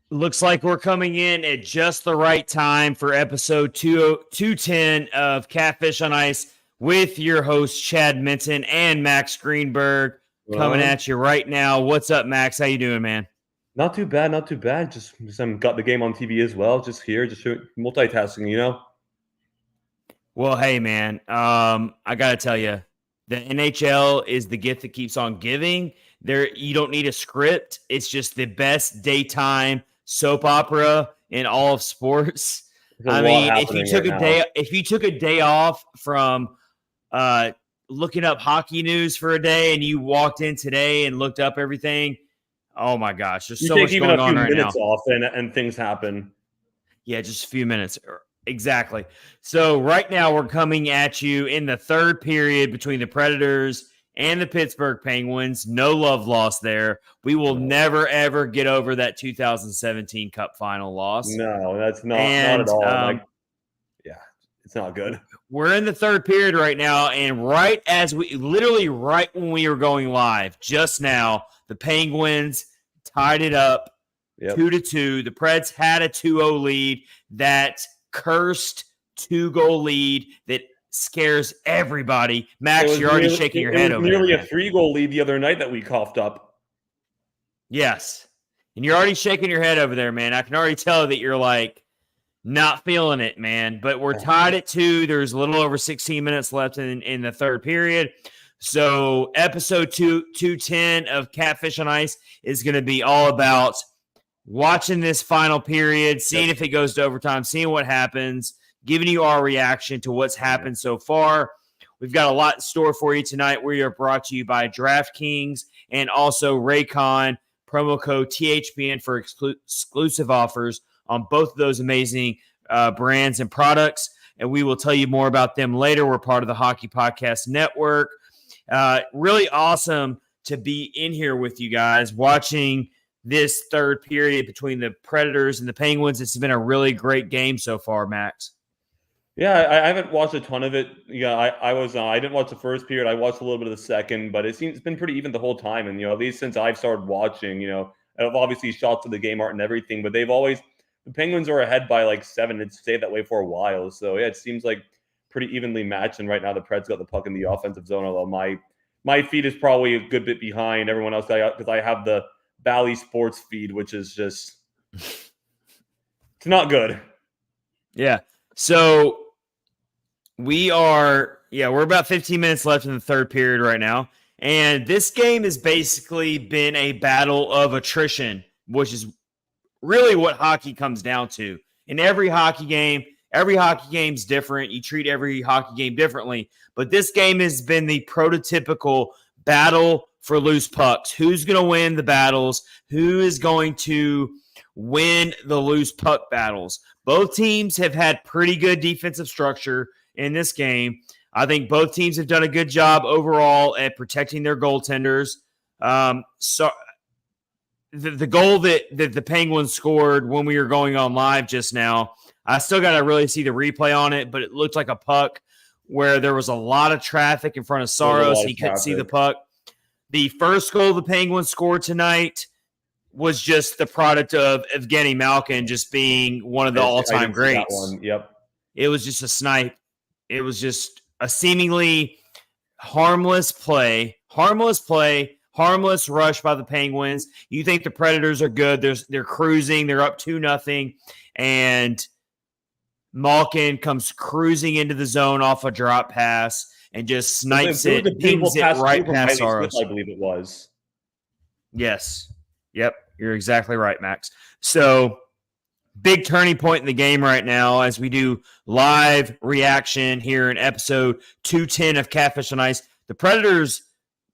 Looks like we're coming in at just the right time for episode 210 of Catfish on Ice with your hosts Chad Minton and Max Greenberg coming Uh, at you right now. What's up, Max? How you doing, man? Not too bad, not too bad. Just got the game on TV as well. Just here, multitasking. Well, hey, man. I gotta tell you, the NHL is the gift that keeps on giving. There, you don't need a script. It's just the best daytime soap opera in all of sports. There's a I lot mean, if you happening took right a day, now. if you took a day off from uh, looking up hockey news for a day, and you walked in today and looked up everything, oh my gosh, there's You so take much even going a few on right now. minutes off, and things happen. Yeah, just a few minutes. Exactly. So right now we're coming at you in the third period between the Predators and the Pittsburgh Penguins. No love lost there. We will No, never, ever get over that 2017 Cup final loss. no, that's not And at all. Yeah, it's not good. we're in the third period right now. And literally right when we were going live just now, the Penguins tied it up Yep. 2-2. The Preds had a 2-0 lead. That cursed 2-goal lead that scares everybody. Max, you're already shaking your head over there. It was nearly Man. a 3-goal lead the other night that we coughed up. Yes. And you're already shaking your head over there, man. I can already tell that you're like not feeling it, man. But we're tied at 2. There's a little over 16 minutes left in the third period. So episode 210 of Catfish on Ice is going to be all about watching this final period, seeing if it goes to overtime, seeing what happens, giving you our reaction to what's happened so far. We've got a lot in store for you tonight. We are brought to you by DraftKings and also Raycon. Promo code THPN for exclusive offers on both of those amazing brands and products. And we will tell you more about them later. We're part of the Hockey Podcast Network. Really awesome to be in here with you guys watching this third period between the Predators and the Penguins. It's been a really great game so far, Max. Yeah, I haven't watched a ton of it. Yeah, I didn't watch the first period. I watched a little bit of the second, but it's been pretty even the whole time. And at least since I've started watching, obviously shots of the game aren't and everything, but the Penguins are ahead by like 7. It's stayed that way for a while. So yeah, it seems like pretty evenly matched. And right now the Preds got the puck in the offensive zone. Although my feed is probably a good bit behind everyone else because I have the Bally Sports feed, which is just it's not good. Yeah. So we're about 15 minutes left in the third period right now. And this game has basically been a battle of attrition, which is really what hockey comes down to. In every hockey game's different. You treat every hockey game differently. But this game has been the prototypical battle for loose pucks. Who's going to win the battles? Who is going to win the loose puck battles? Both teams have had pretty good defensive structure in this game. I think both teams have done a good job overall at protecting their goaltenders. So the goal that the Penguins scored when we were going on live just now, I still got to really see the replay on it, but it looked like a puck where there was a lot of traffic in front of Saros. He couldn't see the puck. The first goal the Penguins scored tonight was just the product of Evgeny Malkin just being one of the all-time greats. Yep. It was just a snipe. It was just a seemingly harmless play, harmless rush by the Penguins. You think the Predators are good. They're cruising. They're up 2-0. And Malkin comes cruising into the zone off a drop pass and just snipes pings it right past Saros. I believe it was. Yes. Yep. You're exactly right, Max. So big turning point in the game right now as we do live reaction here in episode 210 of Catfish on Ice. The Predators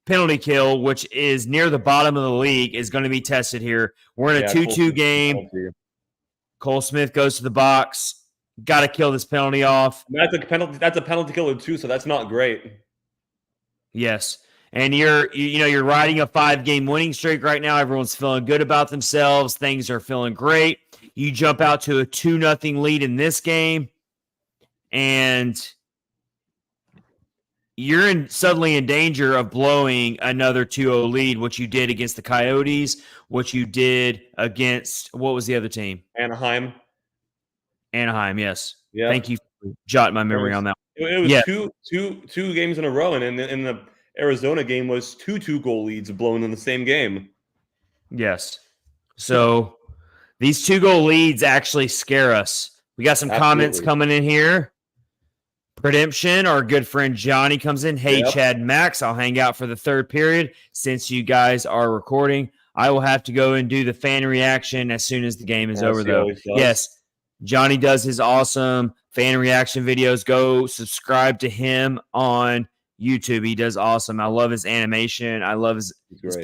penalty kill, which is near the bottom of the league, is going to be tested here. We're in a 2-2 game. Cole Smith goes to the box. Got to kill this penalty off. That's a penalty killer too, so that's not great. Yes. And you're riding a 5-game winning streak right now. Everyone's feeling good about themselves. Things are feeling great. You jump out to a 2-0 lead in this game, and you're suddenly in danger of blowing another 2-0 lead, which you did against the Coyotes, what you did against, what was the other team? Anaheim. Anaheim, yes. Yeah. Thank you for jotting my memory on that. It was Yeah, two games in a row, and in the Arizona game was two goal leads blown in the same game. yes. So these 2-goal leads actually scare us. We got some comments coming in here. Redemption, our good friend Johnny comes in. Hey, Chad Max, I'll hang out for the third period since you guys are recording. I will have to go and do the fan reaction as soon as the game is over, though. Yes, Johnny does his awesome fan reaction videos. Go subscribe to him on YouTube. He does awesome. I love his animation. I love his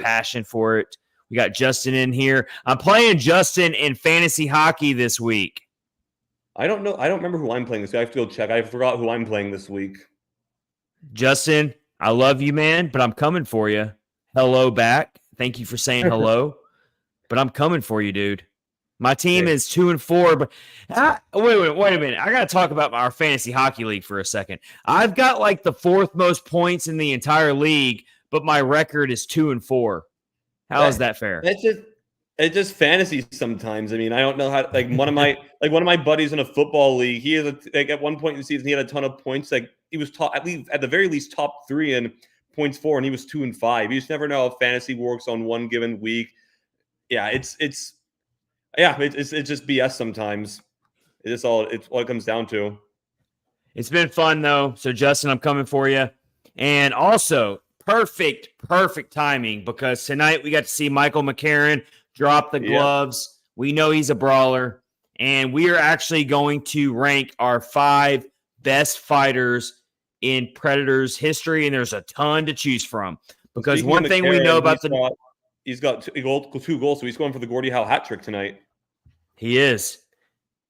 passion for it. We got Justin in here. I'm playing Justin in fantasy hockey this week. I don't know. I don't remember who I'm playing this week. I have to go check. I forgot who I'm playing this week. Justin, I love you, man, but I'm coming for you. Hello back. Thank you for saying hello, but I'm coming for you, dude. My team is 2-4, but wait a minute. I got to talk about our fantasy hockey league for a second. I've got like the fourth most points in the entire league, but my record is 2-4. How is that fair? It's just fantasy sometimes. I mean, I don't know how. Like one of my buddies in a football league, he has at one point in the season he had a ton of points. Like he was top, at the very least top 3 in points for, and he was 2-5. You just never know how fantasy works on one given week. Yeah, it's just BS sometimes. It's all it comes down to. It's been fun though. So Justin, I'm coming for you, and also perfect timing because tonight we got to see Michael McCarron drop the gloves. Yep. We know he's a brawler, and we are actually going to rank our 5 best fighters in Predators history, and there's a ton to choose from. Because speaking one thing we know about he's got 2 goals, so he's going for the Gordie Howe hat trick tonight. He is.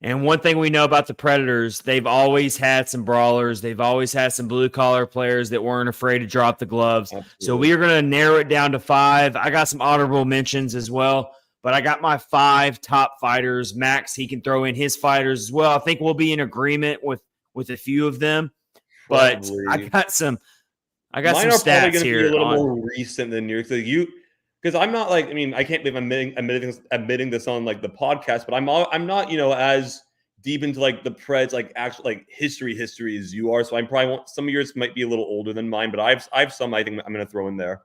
And one thing we know about the Predators, they've always had some brawlers. They've always had some blue-collar players that weren't afraid to drop the gloves. Absolutely. So we are going to narrow it down to 5. I got some honorable mentions as well, but I got my 5 top fighters. Max, he can throw in his fighters as well. I think we'll be in agreement with a few of them. But probably. I got some Mine some stats here. Be a little more recent than yours. Because I'm not like, I mean, I can't believe I'm admitting this on like the podcast, but I'm not, as deep into like the Preds, like actual like history as you are. So I'm probably some of yours might be a little older than mine, but I have some I think I'm going to throw in there.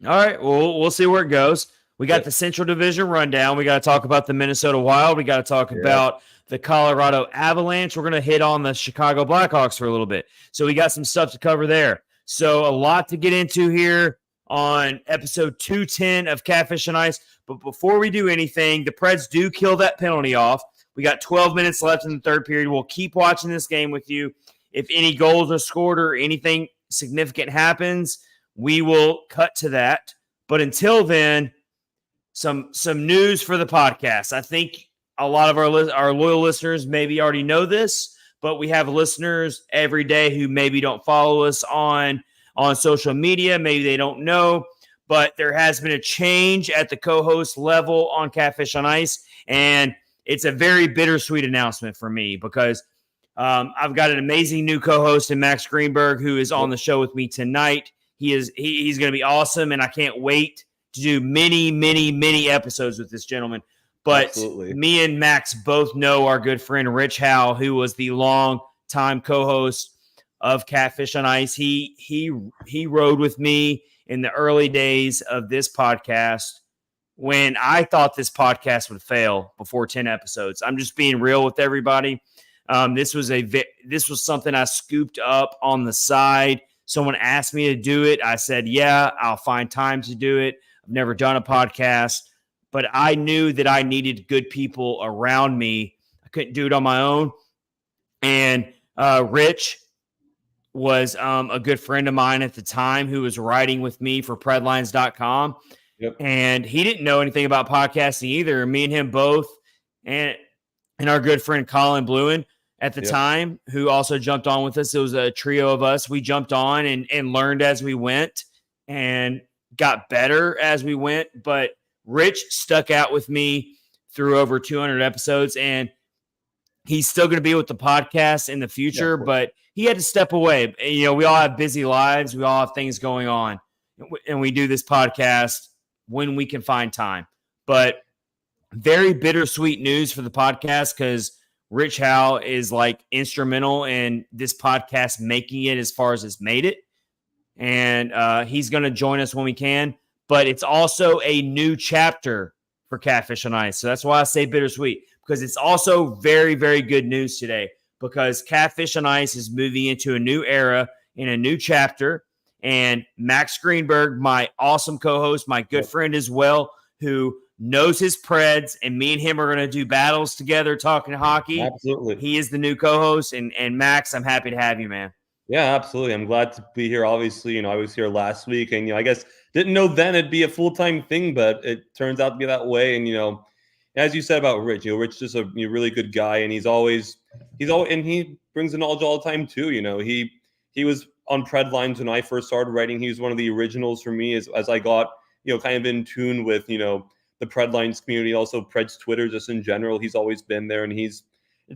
All right. Well, we'll see where it goes. We got the Central Division rundown. We got to talk about the Minnesota Wild. We got to talk about the Colorado Avalanche. We're going to hit on the Chicago Blackhawks for a little bit. So we got some stuff to cover there. So a lot to get into here on episode 210 of Catfish and Ice. But before we do anything, the Preds do kill that penalty off. We got 12 minutes left in the third period. We'll keep watching this game with you. If any goals are scored or anything significant happens, we will cut to that. But until then, some news for the podcast. I think a lot of our loyal listeners maybe already know this, but we have listeners every day who maybe don't follow us on social media. Maybe they don't know, but there has been a change at the co-host level on Catfish on Ice, and it's a very bittersweet announcement for me because I've got an amazing new co-host in Max Greenberg who is on the show with me tonight. He's going to be awesome, and I can't wait to do many episodes with this gentleman. But absolutely. Me and Max both know our good friend Rich Howe, who was the long-time co-host of Catfish on Ice. He rode with me in the early days of this podcast when I thought this podcast would fail before 10 episodes. I'm just being real with everybody. This was something I scooped up on the side. Someone asked me to do it. I said, yeah, I'll find time to do it. I've never done a podcast, but I knew that I needed good people around me. I couldn't do it on my own. And Rich was a good friend of mine at the time who was writing with me for Predlines.com. Yep. And he didn't know anything about podcasting either. Me and him both, and our good friend Colin Bluen at the time, who also jumped on with us. It was a trio of us. We jumped on and learned as we went and got better as we went. But Rich stuck out with me through over 200 episodes, and He's still going to be with the podcast in the future, but he had to step away. You know, we all have busy lives. We all have things going on. And we do this podcast when we can find time. But very bittersweet news for the podcast because Rich Howe is like instrumental in this podcast making it as far as it's made it. And he's going to join us when we can. But it's also a new chapter for Catfish on Ice. So that's why I say bittersweet, because it's also very, very good news today because Catfish on Ice is moving into a new era in a new chapter. And Max Greenberg, my awesome co-host, my good friend as well, who knows his Preds, and me and him are going to do battles together talking hockey. Absolutely. He is the new co-host. And Max, I'm happy to have you, man. Yeah, absolutely. I'm glad to be here. Obviously, you know, I was here last week and, you know, I guess didn't know then it'd be a full-time thing, but it turns out to be that way. And, you know, as you said about Rich, you know, Rich is a really good guy and he's always, and he brings the knowledge all the time too. You know, he was on Pred lines when I first started writing. He was one of the originals for me as I got, you know, kind of in tune with, you know, the Pred lines community, also Pred's Twitter, just in general. He's always been there and it's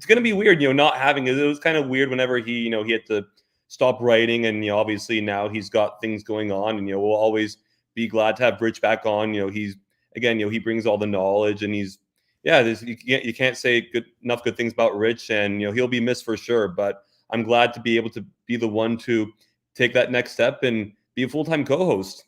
going to be weird, you know, not having it. It was kind of weird whenever he had to stop writing, and, you know, obviously now he's got things going on, and, you know, we'll always be glad to have Rich back on. You know, he's, again, you know, he brings all the knowledge, and he's, you can't say enough good things about Rich, and, you know, he'll be missed for sure, but I'm glad to be able to be the one to take that next step and be a full-time co-host.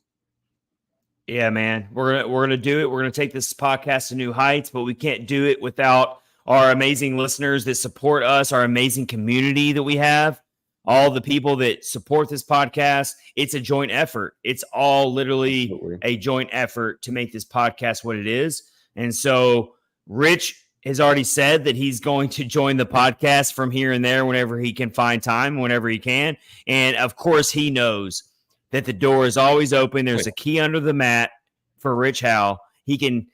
Yeah, man, we're gonna do it. We're gonna take this podcast to new heights, but we can't do it without our amazing listeners that support us, our amazing community that we have, all the people that support this podcast. It's a joint effort. It's all literally a joint effort to make this podcast what it is. And so Rich has already said that he's going to join the podcast from here and there whenever he can find time, whenever he can. And of course, he knows that the door is always open. There's a key under the mat for Rich Howe. He can,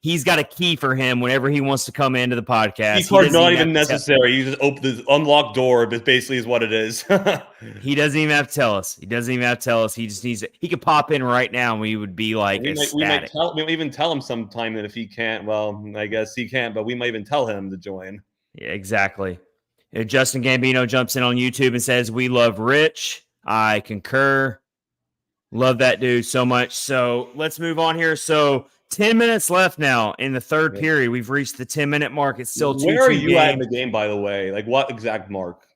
he's got a key for him whenever he wants to come into the podcast. Key card's not even necessary. You just open the unlocked door, but basically is what it is. He doesn't even have to tell us. He just needs it. He could pop in right now and we would be like ecstatic. We might even tell him sometime that if he can't, well, I guess he can't, but we might even tell him to join. Yeah, exactly. If Justin Gambino jumps in on YouTube and says, "We love Rich," I concur. Love that dude so much. So let's move on here. So 10 minutes left now in the third period. We've reached the 10-minute mark. It's still 2-2 Where are you game. at in the game, by the way? Like, what exact mark?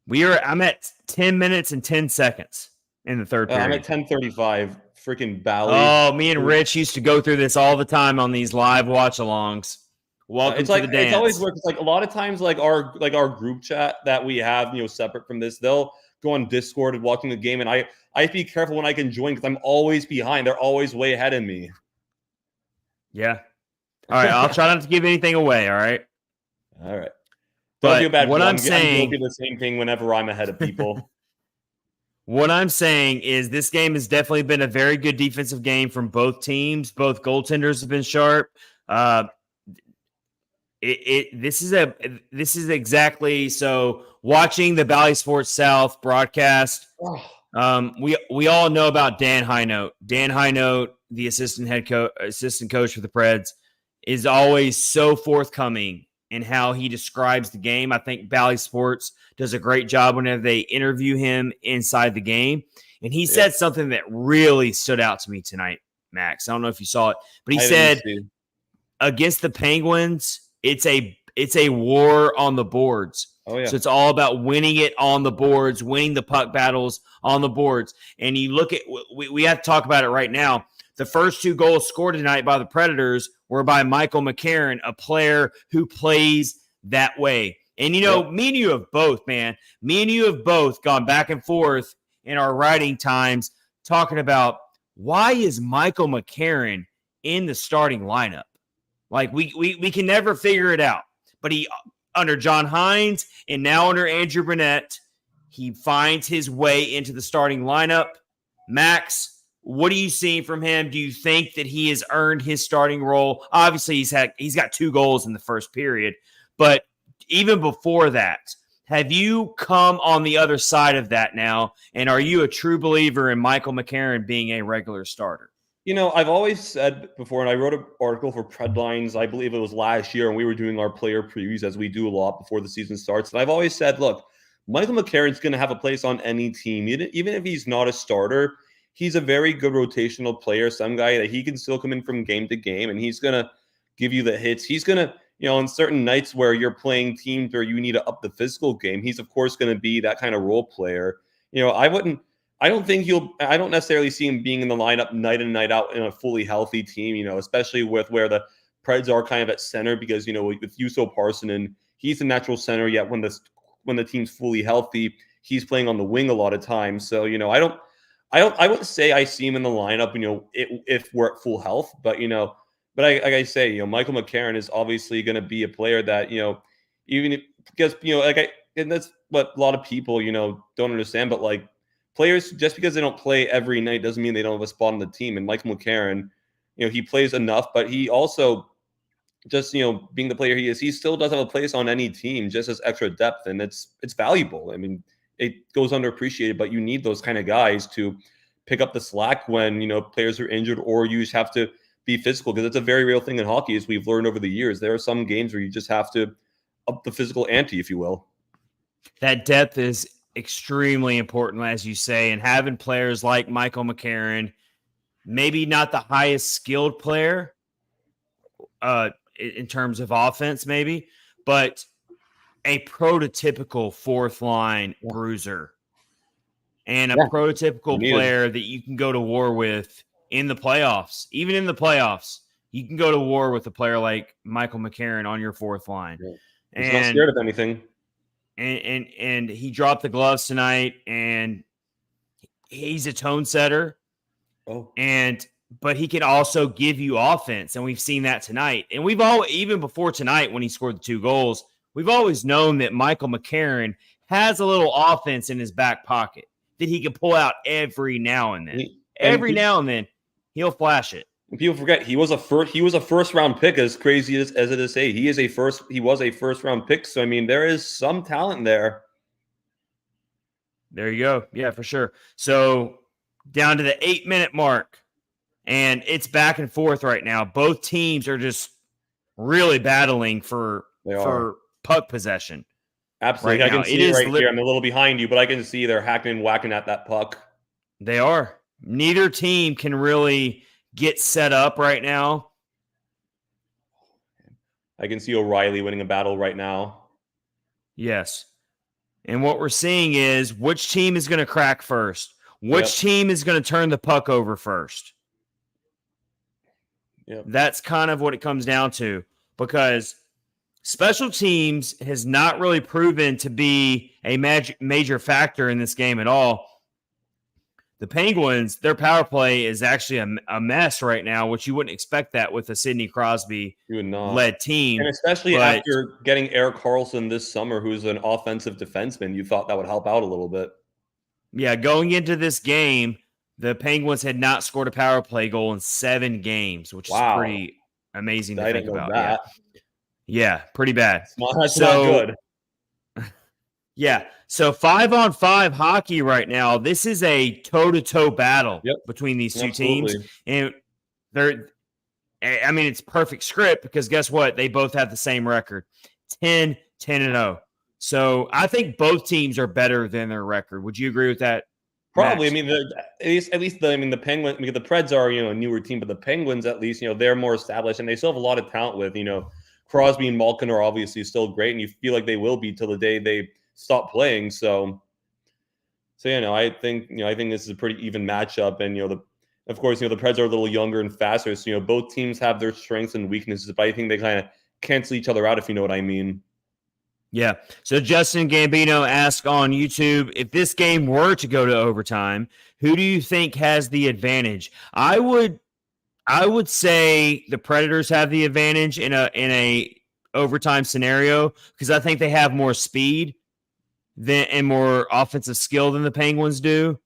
I'm at 10 minutes and 10 seconds in the third period. I'm at 10:35. Freaking Bally. Oh, me and Rich used to go through this all the time on these live watch-alongs. Welcome to the dance. It's always works. Like a lot of times, like our group chat that we have, you know, separate from this, they'll go on Discord and watching the game, and I have to be careful when I can join because I'm always behind. They're always way ahead of me. Yeah. All right. I'll try not to give anything away. All right. All right. But don't feel bad. What I'm saying, I'm guilty of the same thing whenever I'm ahead of people. What I'm saying is this game has definitely been a very good defensive game from both teams. Both goaltenders have been sharp. This is exactly so. Watching the Bally Sports South broadcast, we all know about Dan Hynes. Dan Hynes, the assistant coach for the Preds, is always so forthcoming in how he describes the game. I think Bally Sports does a great job whenever they interview him inside the game. And he said something that really stood out to me tonight, Max. I don't know if you saw it, but he said against the Penguins, it's a war on the boards. Oh, yeah. So it's all about winning it on the boards, winning the puck battles on the boards. And you look at we have to talk about it right now. The first 2 goals scored tonight by the Predators were by Michael McCarron, a player who plays that way. And, you know, me and you have both, man. Me and you have both gone back and forth in our writing times talking about why is Michael McCarron in the starting lineup? Like, we can never figure it out. But he, under John Hynes and now under Andrew Burnett, he finds his way into the starting lineup. Max, what are you seeing from him? Do you think that he has earned his starting role? Obviously, he's got 2 goals in the first period. But even before that, have you come on the other side of that now? And are you a true believer in Michael McCarron being a regular starter? I've always said before, and I wrote an article for Predlines, I believe it was last year, and we were doing our player previews as we do a lot before the season starts. And I've always said, look, Michael McCarron's going to have a place on any team, even if he's not a starter. He's a very good rotational player, some guy that he can still come in from game to game, and he's going to give you the hits. He's going to, on certain nights where you're playing teams where you need to up the physical game, he's of course going to be that kind of role player. I don't necessarily see him being in the lineup night in, night out in a fully healthy team, especially with where the Preds are kind of at center because, with Juuso Parssinen, he's the natural center, yet when the team's fully healthy, he's playing on the wing a lot of times. So, I wouldn't say I see him in the lineup, if we're at full health, but, like I say, Michael McCarron is obviously going to be a player that, even if, because, and that's what a lot of people, don't understand, but like, players, just because they don't play every night doesn't mean they don't have a spot on the team. And Michael McCarron, he plays enough, but he also just, being the player he is, he still does have a place on any team, just as extra depth. And it's valuable. I mean, it goes underappreciated, but you need those kind of guys to pick up the slack when, players are injured or you just have to be physical, because it's a very real thing in hockey, as we've learned over the years. There are some games where you just have to up the physical ante, if you will. That depth is extremely important, as you say, and having players like Michael McCarron, maybe not the highest skilled player in terms of offense, maybe, but a prototypical fourth line bruiser and a prototypical player that you can go to war with in the playoffs. Even in the playoffs, you can go to war with a player like Michael McCarron on your fourth line. Yeah. He's not scared of anything. And he dropped the gloves tonight, and he's a tone setter. But he can also give you offense, and we've seen that tonight. And even before tonight when he scored the 2 goals, we've always known that Michael McCarron has a little offense in his back pocket that he can pull out every now and then. Every now and then, he'll flash it. People forget he was a first round pick, as crazy as it is to say. He was a first round pick. So I mean, there is some talent there. There you go. Yeah, for sure. So down to the 8-minute mark, and it's back and forth right now. Both teams are just really battling for puck possession. Absolutely. Right I can see it right here. I'm a little behind you, but I can see they're hacking and whacking at that puck. They are. Neither team can really get set up right now. I can see O'Reilly winning a battle right now. Yes. And what we're seeing is which team is going to crack first. Which team is going to turn the puck over first. Yep. That's kind of what it comes down to, because special teams has not really proven to be a major factor in this game at all. The Penguins, their power play is actually a mess right now, which you wouldn't expect that with a Sidney Crosby-led team. And especially after getting Erik Karlsson this summer, who's an offensive defenseman, you thought that would help out a little bit. Yeah, going into this game, the Penguins had not scored a power play goal in 7 games, which is pretty amazing to think about. Yeah, pretty bad. That's not good. Yeah, so 5-on-5 hockey right now. This is a toe-to-toe battle between these two teams. And it's perfect script, because guess what? They both have the same record, 10-10-0. So I think both teams are better than their record. Would you agree with that? Probably. Max? I mean, the Penguins. I mean, the Preds are a newer team, but the Penguins, at least, they're more established, and they still have a lot of talent. With Crosby and Malkin are obviously still great, and you feel like they will be till the day they stop playing. So I think this is a pretty even matchup, and of course the Preds are a little younger and faster. So both teams have their strengths and weaknesses, but I think they kind of cancel each other out, if you know what I mean. Yeah. So Justin Gambino asked on YouTube, if this game were to go to overtime, who do you think has the advantage? I would say the Predators have the advantage in a overtime scenario, because I think they have more speed and more offensive skill than the Penguins do.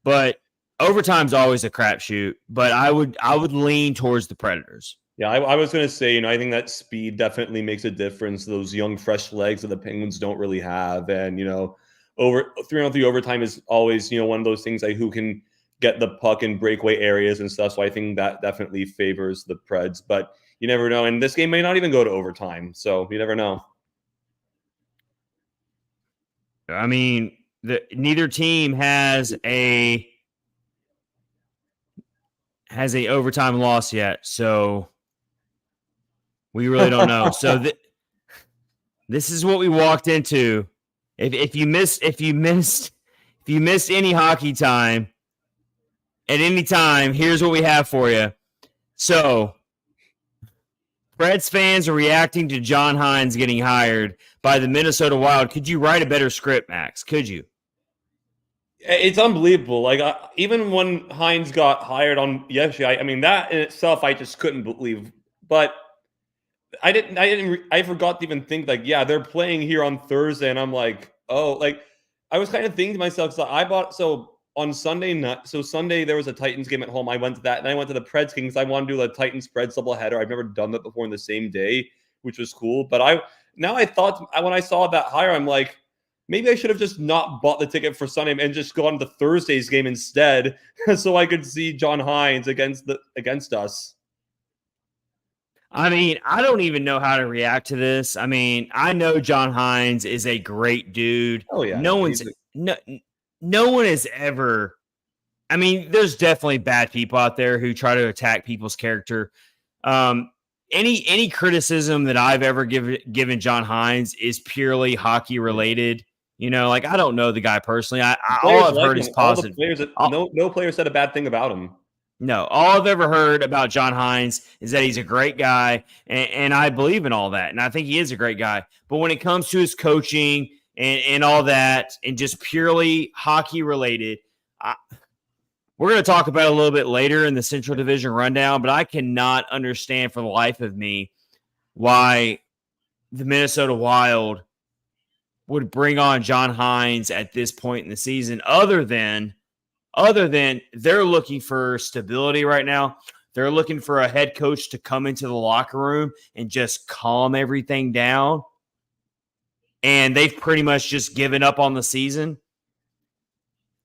But overtime's always a crapshoot. But I would lean towards the Predators. Yeah, I was going to say, I think that speed definitely makes a difference. Those young, fresh legs that the Penguins don't really have. And, over 3-on-3 overtime is always, one of those things like who can get the puck in breakaway areas and stuff. So I think that definitely favors the Preds. But you never know. And this game may not even go to overtime. So you never know. I mean, neither team has a overtime loss yet, so we really don't know. So this is what we walked into. If you missed any hockey time at any time, here's what we have for you. So, Preds fans are reacting to John Hynes getting hired by the Minnesota Wild. Could you write a better script, Max? Could you? It's unbelievable. Like even when Hynes got hired on yesterday, I mean that in itself, I just couldn't believe. But I forgot to even think like, yeah, they're playing here on Thursday, and I'm like, oh, like I was kind of thinking to myself, on Sunday night. So Sunday there was a Titans game at home. I went to that, and I went to the Preds game because I wanted to do the Titans Preds doubleheader. I've never done that before in the same day, which was cool. But I thought when I saw that hire, I'm like, maybe I should have just not bought the ticket for Sunday and just gone to Thursday's game instead, so I could see John Hynes against us. I mean, I don't even know how to react to this. I mean, I know John Hynes is a great dude. Oh yeah, no one has ever. I mean, there's definitely bad people out there who try to attack people's character. Any criticism that I've ever given John Hynes is purely hockey related. You know, like I don't know the guy personally. All I've heard is positive. No player said a bad thing about him. No, all I've ever heard about John Hynes is that he's a great guy, and I believe in all that, and I think he is a great guy. But when it comes to his coaching and all that, and just purely hockey related, we're going to talk about it a little bit later in the Central Division rundown, but I cannot understand for the life of me why the Minnesota Wild would bring on John Hynes at this point in the season, other than they're looking for stability right now. They're looking for a head coach to come into the locker room and just calm everything down. And they've pretty much just given up on the season.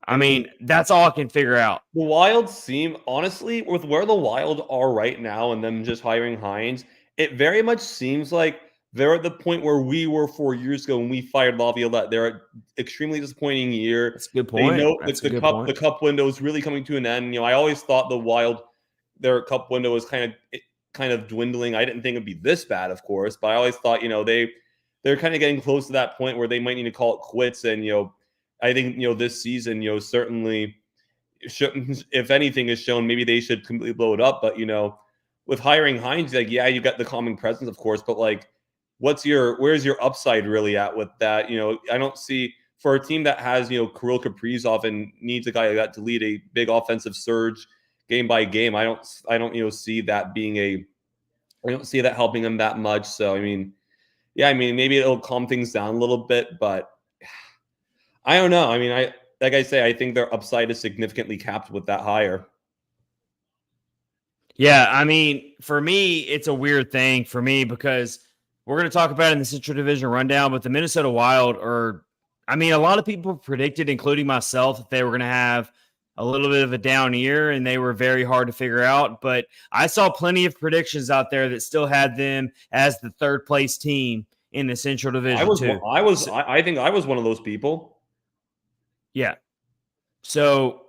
I mean, that's all I can figure out. The Wild seem, honestly, with where the Wild are right now and them just hiring Hynes, it very much seems like they're at the point where we were 4 years ago when we fired Laviolette. They're an extremely disappointing year. That's a good point. They know the cup window is really coming to an end. You know, I always thought the Wild, their cup window was kind of dwindling. I didn't think it'd be this bad, of course, but I always thought, you know, they're kind of getting close to that point where they might need to call it quits. And, you know, I think, you know, this season, you know, certainly, if anything is shown, maybe they should completely blow it up. But, you know, with hiring Hynes, like, yeah, you got the calming presence, of course, but like, where's your upside really at with that? You know, I don't see, for a team that has, you know, Kirill Kaprizov and needs a guy like that to lead a big offensive surge game by game. I don't, you know, see that I don't see that helping them that much. So, I mean, yeah, I mean, maybe it'll calm things down a little bit, but I don't know. I mean, like I say, I think their upside is significantly capped with that hire. Yeah, I mean, for me, it's a weird thing for me because we're going to talk about it in the Central Division rundown, but the Minnesota Wild a lot of people predicted, including myself, that they were going to have a little bit of a down year, and they were very hard to figure out. But I saw plenty of predictions out there that still had them as the third place team in the Central Division. I think I was one of those people. Yeah. So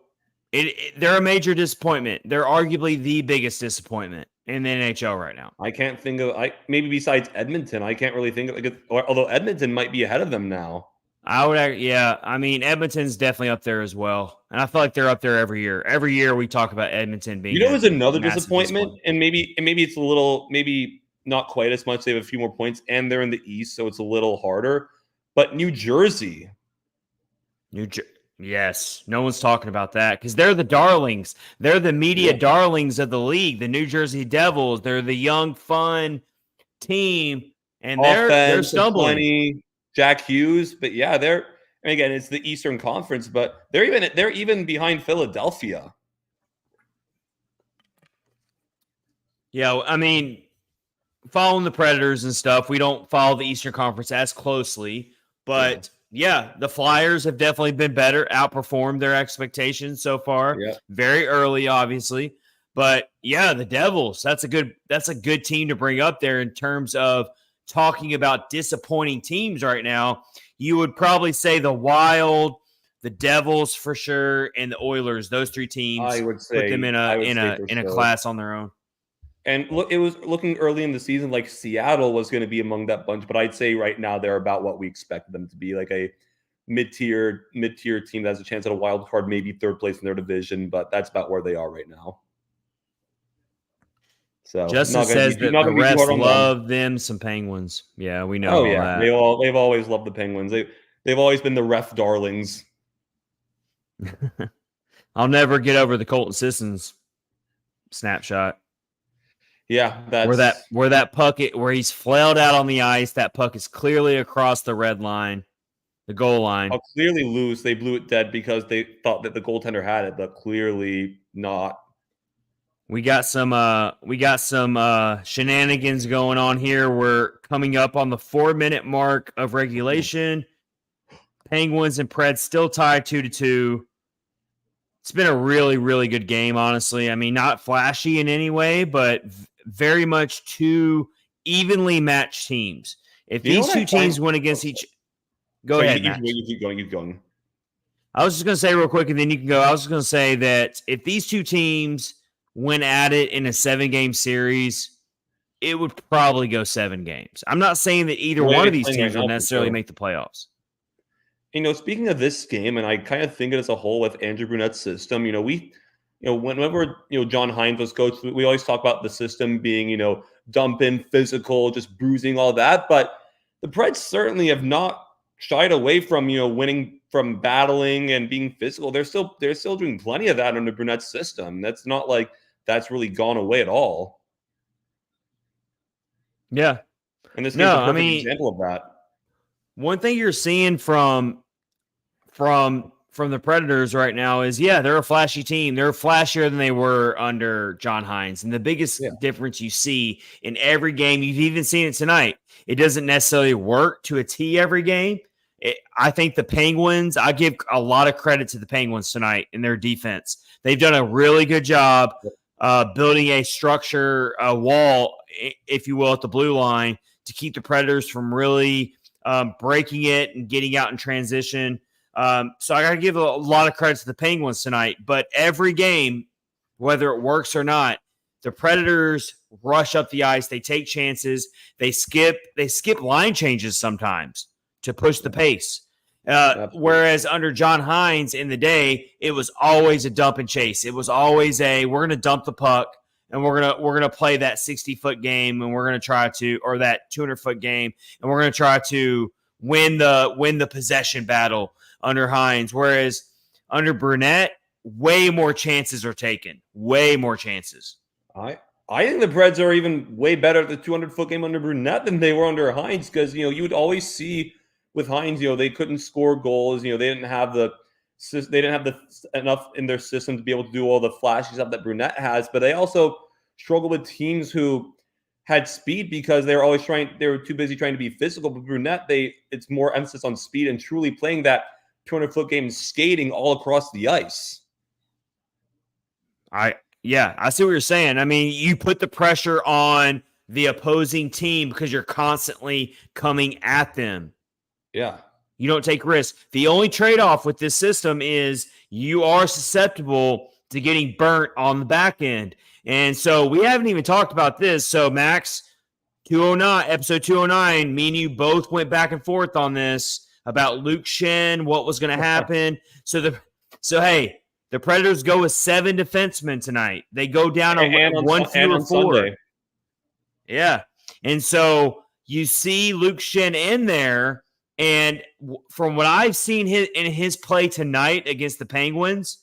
they're a major disappointment. They're arguably the biggest disappointment in the NHL right now. I can't think of maybe besides Edmonton. I can't really think of although Edmonton might be ahead of them now. I mean, Edmonton's definitely up there as well, and I feel like they're up there every year. Every year we talk about Edmonton being. You know, it's another disappointment, and maybe it's a little, maybe not quite as much. They have a few more points, and they're in the East, so it's a little harder. But New Jersey. Yes, no one's talking about that because they're the darlings. They're the media darlings of the league, the New Jersey Devils. They're the young, fun team, and they're stumbling. Jack Hughes, but yeah, and again, it's the Eastern Conference, but they're even behind Philadelphia. Yeah, I mean, following the Predators and stuff, we don't follow the Eastern Conference as closely, but yeah, the Flyers have definitely been better, outperformed their expectations so far. Yeah. Very early, obviously. But yeah, the Devils, that's a good team to bring up there in terms of talking about disappointing teams right now. You would probably say the Wild, the Devils for sure, and the Oilers. Those three teams I would put them say for in a sure. class on their own. And look, it was looking early in the season like Seattle was going to be among that bunch, but I'd say right now they're about what we expected them to be, like a mid-tier team that has a chance at a wild card, maybe third place in their division, but that's about where they are right now. So Justin says that the refs love them some Penguins. Yeah, we know. Oh yeah, that. they've always loved the Penguins. They've always been the ref darlings. I'll never get over the Colton Sissons snapshot. Yeah, that's where that puck where he's flailed out on the ice. That puck is clearly across the red line, the goal line. I'll clearly lose. They blew it dead because they thought that the goaltender had it, but clearly not. We got some shenanigans going on here. We're coming up on the 4-minute mark of regulation. Penguins and Preds still tied 2-2. It's been a really, really good game, honestly. I mean, not flashy in any way, but very much two evenly matched teams. If these two teams win against each, go ahead. Keep going. I was just going to say real quick, and then you can go. I was just going to say that if these two teams went at it in a 7-game series, it would probably go 7 games. I'm not saying that either one of these teams would necessarily make the playoffs. Speaking of this game, and I kind of think it as a whole with Andrew Brunette's system, whenever John Hynes was coach, we always talk about the system being, dump in, physical, just bruising, all that. But the Preds certainly have not shied away from, winning, from battling and being physical. They're still doing plenty of that under Brunette's system. That's not like that's really gone away at all. Yeah. And this game's a perfect example of that. One thing you're seeing from the Predators right now is, they're a flashy team. They're flashier than they were under John Hynes. And the biggest difference you see in every game, you've even seen it tonight, it doesn't necessarily work to a T every game. I think the Penguins, I give a lot of credit to the Penguins tonight in their defense. They've done a really good job building a structure, a wall, if you will, at the blue line to keep the Predators from really breaking it and getting out in transition. So I got to give a lot of credit to the Penguins tonight. But every game, whether it works or not, the Predators rush up the ice. They take chances. They skip line changes sometimes to push the pace. Whereas under John Hynes in the day, it was always a dump and chase. It was always we're going to dump the puck and we're gonna play that 60-foot game, and we're gonna try to, or that 200-foot game, and we're gonna try to win the possession battle under Hynes. Whereas under Brunette, way more chances are taken. Way more chances. I think the Preds are even way better at the 200-foot game under Brunette than they were under Hynes, because you would always see with Hynes, they couldn't score goals. They didn't have enough in their system to be able to do all the flashy stuff that Brunette has. But they also struggled with teams who had speed because they were too busy trying to be physical. But Brunette, it's more emphasis on speed and truly playing that 200-foot game, skating all across the ice. I see what you're saying. I mean, you put the pressure on the opposing team because you're constantly coming at them. Yeah. You don't take risks. The only trade-off with this system is you are susceptible to getting burnt on the back end. And so we haven't even talked about this. So Max, episode 209, me and you both went back and forth on this about Luke Schenn, what was going to happen. So hey, the Predators go with 7 defensemen tonight. They go down on one fewer forward. Yeah. And so you see Luke Schenn in there. And from what I've seen in his play tonight against the Penguins,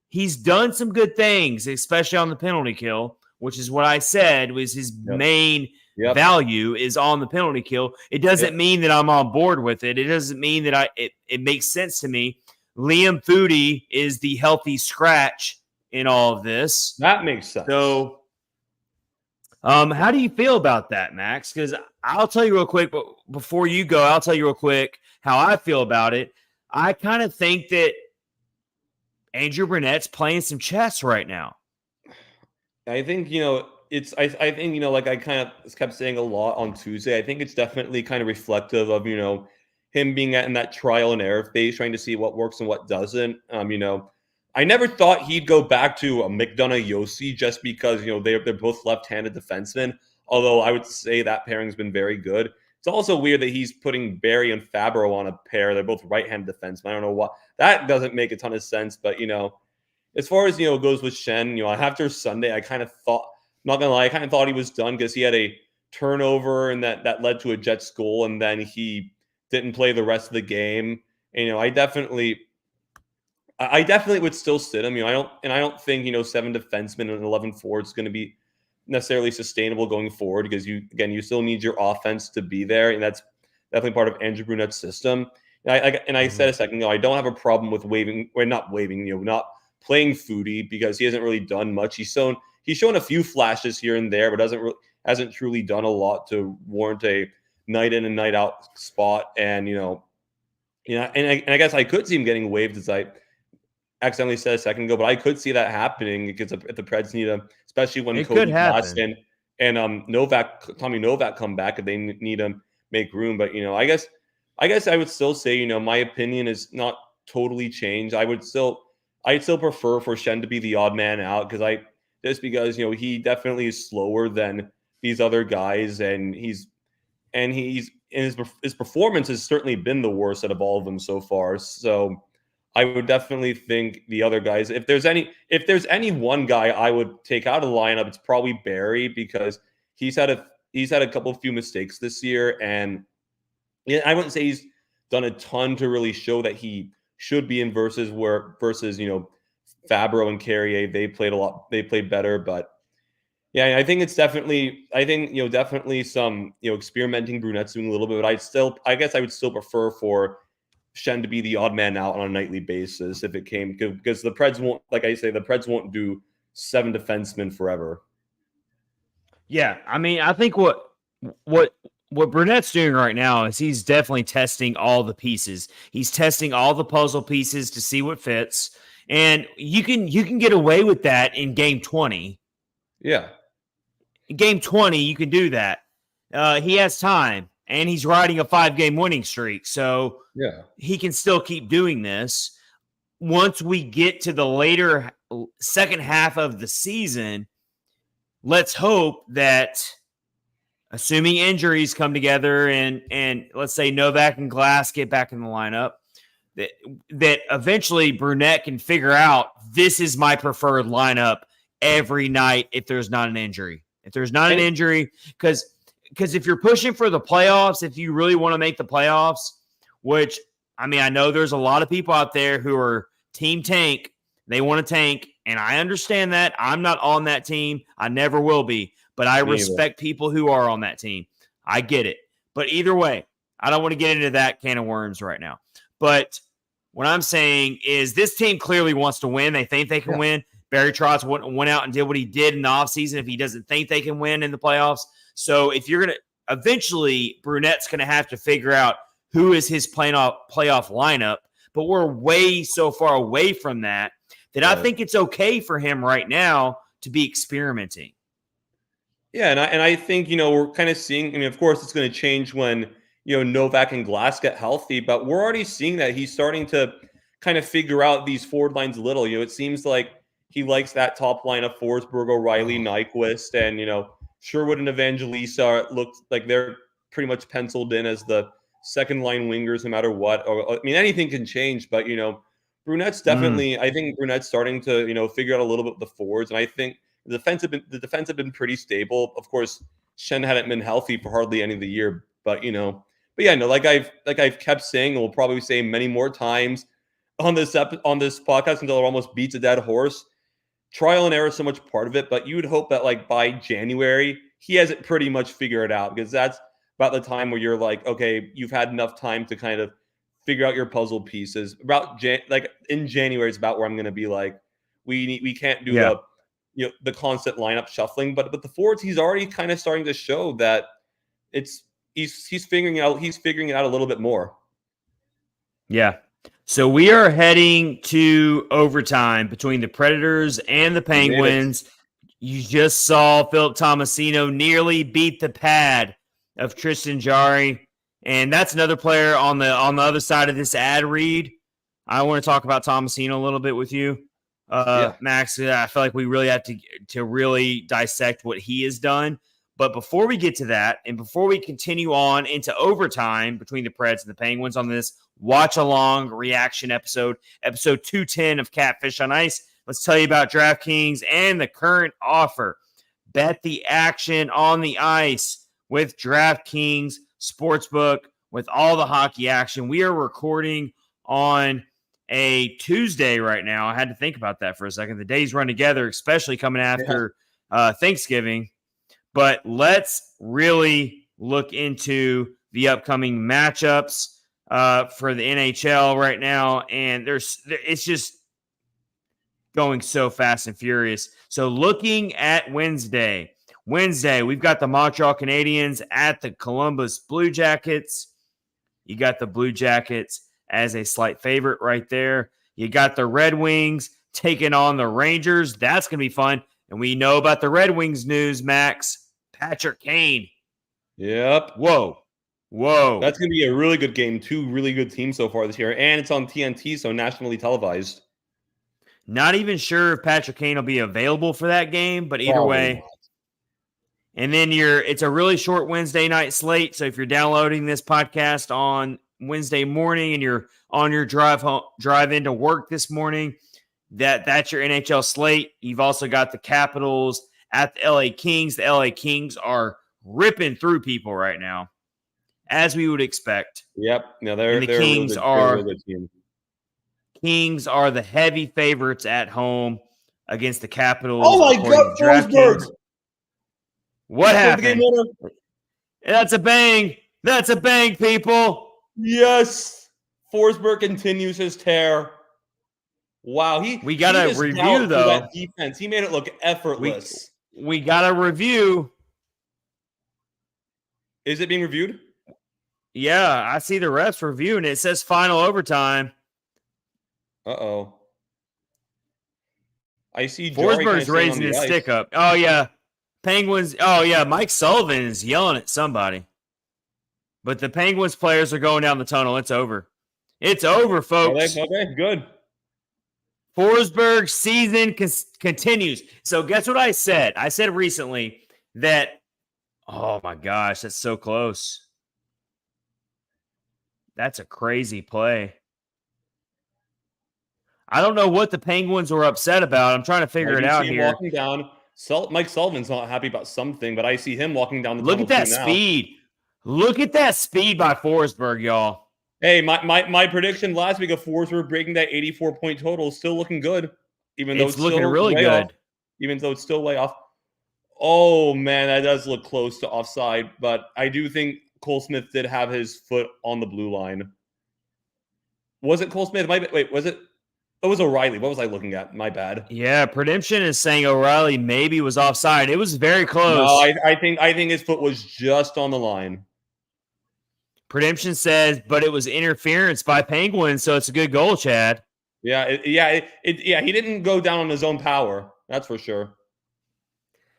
he's done some good things, especially on the penalty kill, which is what I said was his main value is on the penalty kill. It doesn't mean that I'm on board with it. It doesn't mean that it makes sense to me. Liam Foudy is the healthy scratch in all of this. That makes sense. So How do you feel about that, Max? Because I'll tell you real quick, but before you go, I'll tell you real quick how I feel about it. I kind of think that Andrew Burnett's playing some chess right now. I think, I think, like I kind of kept saying a lot on Tuesday, I think it's definitely kind of reflective of, him being in that trial and error phase, trying to see what works and what doesn't. I never thought he'd go back to a McDonough Yossi just because, they're both left-handed defensemen. Although I would say that pairing's been very good. It's also weird that he's putting Barry and Fabro on a pair. They're both right-handed defensemen. I don't know what that doesn't make a ton of sense, but as far as goes with Schenn, after Sunday, I kind of thought, not gonna lie, I kind of thought he was done because he had a turnover and that led to a Jets goal, and then he didn't play the rest of the game. And, I definitely would still sit him. I don't think 7 defensemen and 11 forwards is going to be necessarily sustainable going forward because you still need your offense to be there, and that's definitely part of Andrew Brunette's system. And I said a second ago, I don't have a problem with not playing Foodie because he hasn't really done much. He's shown a few flashes here and there, but hasn't truly done a lot to warrant a night in and night out spot. And I guess I could see him getting waived, as I accidentally said a second ago, but I could see that happening because if the Preds need him, especially when Cody Glass and Tommy Novak come back, if they need to make room. But I guess I would still say my opinion is not totally changed. I'd still prefer for Schenn to be the odd man out because he definitely is slower than these other guys, and his performance has certainly been the worst out of all of them so far. So I would definitely think the other guys, if there's any one guy I would take out of the lineup, it's probably Barry, because he's had a few mistakes this year, and I wouldn't say he's done a ton to really show that he should be in versus Fabro and Carrier. They played better, but yeah, I think it's definitely some experimenting Brunette's doing a little bit, but I guess I would still prefer for Schenn to be the odd man out on a nightly basis if it came, because the Preds won't, like I say, the Preds won't do 7 defensemen forever. Yeah, I mean, I think what Brunette's doing right now is he's definitely testing all the pieces. He's testing all the puzzle pieces to see what fits, and you can get away with that in game 20. Yeah, in game 20 you can do that. He has time, and he's riding a 5-game winning streak, so yeah, he can still keep doing this. Once we get to the later second half of the season, let's hope that, assuming injuries come together and let's say Novak and Glass get back in the lineup, that eventually Brunette can figure out, this is my preferred lineup every night if there's not an injury. If there's not an injury, because if you're pushing for the playoffs, if you really want to make the playoffs, which, I mean, I know there's a lot of people out there who are team tank. They want to tank, and I understand that. I'm not on that team. I never will be, but I respect people who are on that team. I get it. But either way, I don't want to get into that can of worms right now. But what I'm saying is this team clearly wants to win. They think they can win. Barry Trotz went out and did what he did in the offseason if he doesn't think they can win in the playoffs. So if you're going to – eventually, Brunette's going to have to figure out who is his playoff lineup. But we're way so far away from that I think it's okay for him right now to be experimenting. Yeah, and I think, we're kind of seeing – I mean, of course, it's going to change when, Novak and Glass get healthy. But we're already seeing that he's starting to kind of figure out these forward lines a little. It seems like he likes that top line of Forsberg, O'Reilly, Nyquist, and, Sherwood and Evangelista looked like they're pretty much penciled in as the second line wingers no matter what. I mean, anything can change, but, Brunette's definitely, I think Brunette's starting to, figure out a little bit with the forwards. And I think the defense have been pretty stable. Of course, Schenn hadn't been healthy for hardly any of the year, but, like I've kept saying, and we'll probably say many more times on this podcast until it almost beats a dead horse. Trial and error is so much part of it, but you would hope that like by January, he has it pretty much figured out, because that's about the time where you're like, okay, you've had enough time to kind of figure out your puzzle pieces. In January is about where I'm going to be like, we can't do the constant lineup shuffling. But the forwards, he's already kind of starting to show that he's figuring it out a little bit more. Yeah. So we are heading to overtime between the Predators and the Penguins. You just saw Philip Tomasino nearly beat the pad of Tristan Jarry. And that's another player on the other side of this ad read. I want to talk about Tomasino a little bit with you, Max. I feel like we really have to really dissect what he has done. But before we get to that, and before we continue on into overtime between the Preds and the Penguins on this watch-along reaction episode 210 of Catfish on Ice, let's tell you about DraftKings and the current offer. Bet the action on the ice with DraftKings Sportsbook with all the hockey action. We are recording on a Tuesday right now. I had to think about that for a second. The days run together, especially coming after Thanksgiving. But let's really look into the upcoming matchups for the NHL right now. And it's just going so fast and furious. So looking at Wednesday, we've got the Montreal Canadiens at the Columbus Blue Jackets. You got the Blue Jackets as a slight favorite right there. You got the Red Wings taking on the Rangers. That's going to be fun. And we know about the Red Wings news, Max. Patrick Kane. Yep. Whoa. That's going to be a really good game. Two really good teams so far this year. And it's on TNT, so nationally televised. Not even sure if Patrick Kane will be available for that game, but either way. Not. And then it's a really short Wednesday night slate. So if you're downloading this podcast on Wednesday morning and you're on your drive into work this morning, that's your NHL slate. You've also got the Capitals at the LA Kings. The LA Kings are ripping through people right now, as we would expect. Yep. No, they're the Kings are a good team. Kings are the heavy favorites at home against the Capitals. Oh my God, Forsberg! What happened? That's a bang. That's a bang, people. Yes. Forsberg continues his tear. Wow. We got a review, though. That defense. He made it look effortless. We got a review. Is it being reviewed? Yeah, I see the refs reviewing it. It says final overtime. Uh-oh. I see Forsberg's raising his stick up. Oh, yeah. Penguins. Oh, yeah. Mike Sullivan is yelling at somebody. But the Penguins players are going down the tunnel. It's over. It's over, folks. Okay, good. Forsberg's season continues. So guess what I said? I said recently that, oh, my gosh, that's so close. That's a crazy play. I don't know what the Penguins were upset about. I'm trying to figure it out here. Walking down. Mike Sullivan's not happy about something, but I see him walking down the tunnel. Look at that speed. Look at that speed by Forsberg, y'all. Hey, my prediction last week of Forsberg breaking that 84-point total is still looking good, even though it's looking really good. Even though it's still way off. Oh man, that does look close to offside, but I do think Cole Smith did have his foot on the blue line. Was it Cole Smith? Wait, was it? It was O'Reilly. What was I looking at? My bad. Yeah, Predemption is saying O'Reilly maybe was offside. It was very close. No, I think his foot was just on the line. Predemption says, but it was interference by Penguins, so it's a good goal, Chad. Yeah, he didn't go down on his own power. That's for sure.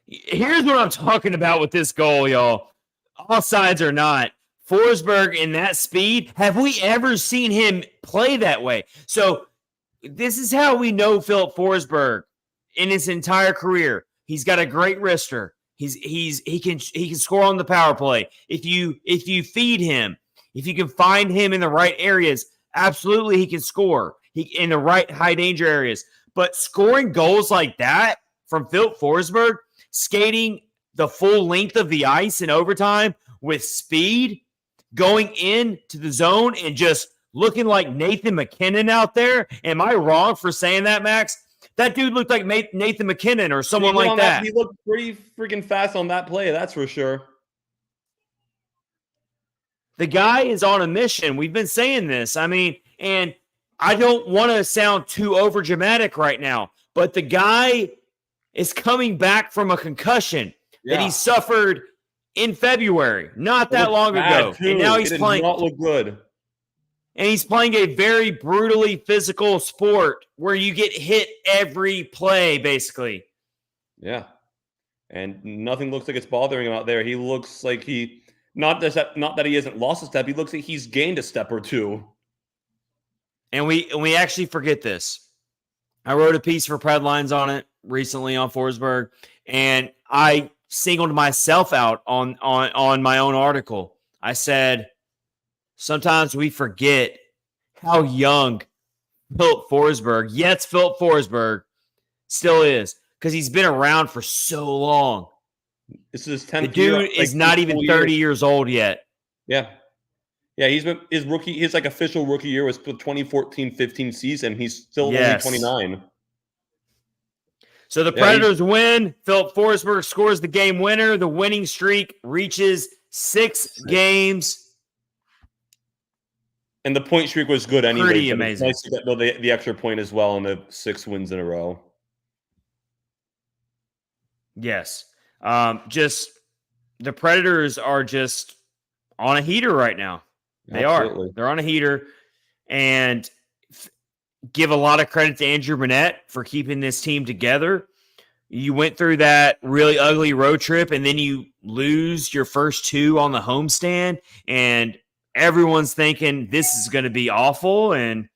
Here's what I'm talking about with this goal, y'all. Offsides or not, Forsberg in that speed, have we ever seen him play that way? So this is how we know Philip Forsberg in his entire career. He's got a great wrister. He can score on the power play. If you feed him, if you can find him in the right areas, absolutely he can score. In the right high danger areas. But scoring goals like that from Philip Forsberg, skating the full length of the ice in overtime with speed, going into the zone and just looking like Nathan McKinnon out there. Am I wrong for saying that, Max? That dude looked like Nathan McKinnon or someone like that. He looked pretty freaking fast on that play, that's for sure. The guy is on a mission. We've been saying this. I mean, and I don't want to sound too overdramatic right now, but the guy is coming back from a concussion that he Yeah. suffered in February, not It that looked long bad, ago. too. And now It he's did playing. not look good. And he's playing a very brutally physical sport where you get hit every play, basically. Yeah. And nothing looks like it's bothering him out there. He looks like not that he hasn't lost a step. He looks like he's gained a step or two. And we actually forget this. I wrote a piece for Pred Lines on it recently on Forsberg, and I singled myself out on my own article. I said, sometimes we forget how young Philip Forsberg still is, because he's been around for so long. This is his 10th The dude year, is not even 30 years old yet. Yeah. Yeah, his official rookie year was the 2014-15 season. He's still only 29. So the Predators win. Philip Forsberg scores the game winner. The winning streak reaches 6 games. And the point streak was good anyway. Pretty amazing. It's nice to get the extra point as well in the 6 wins in a row. Yes. Just the Predators are just on a heater right now. They Absolutely. are. They're on a heater. And give a lot of credit to Andrew Burnett for keeping this team together. You went through that really ugly road trip, and then you lose your first 2 on the homestand, and everyone's thinking this is going to be awful, and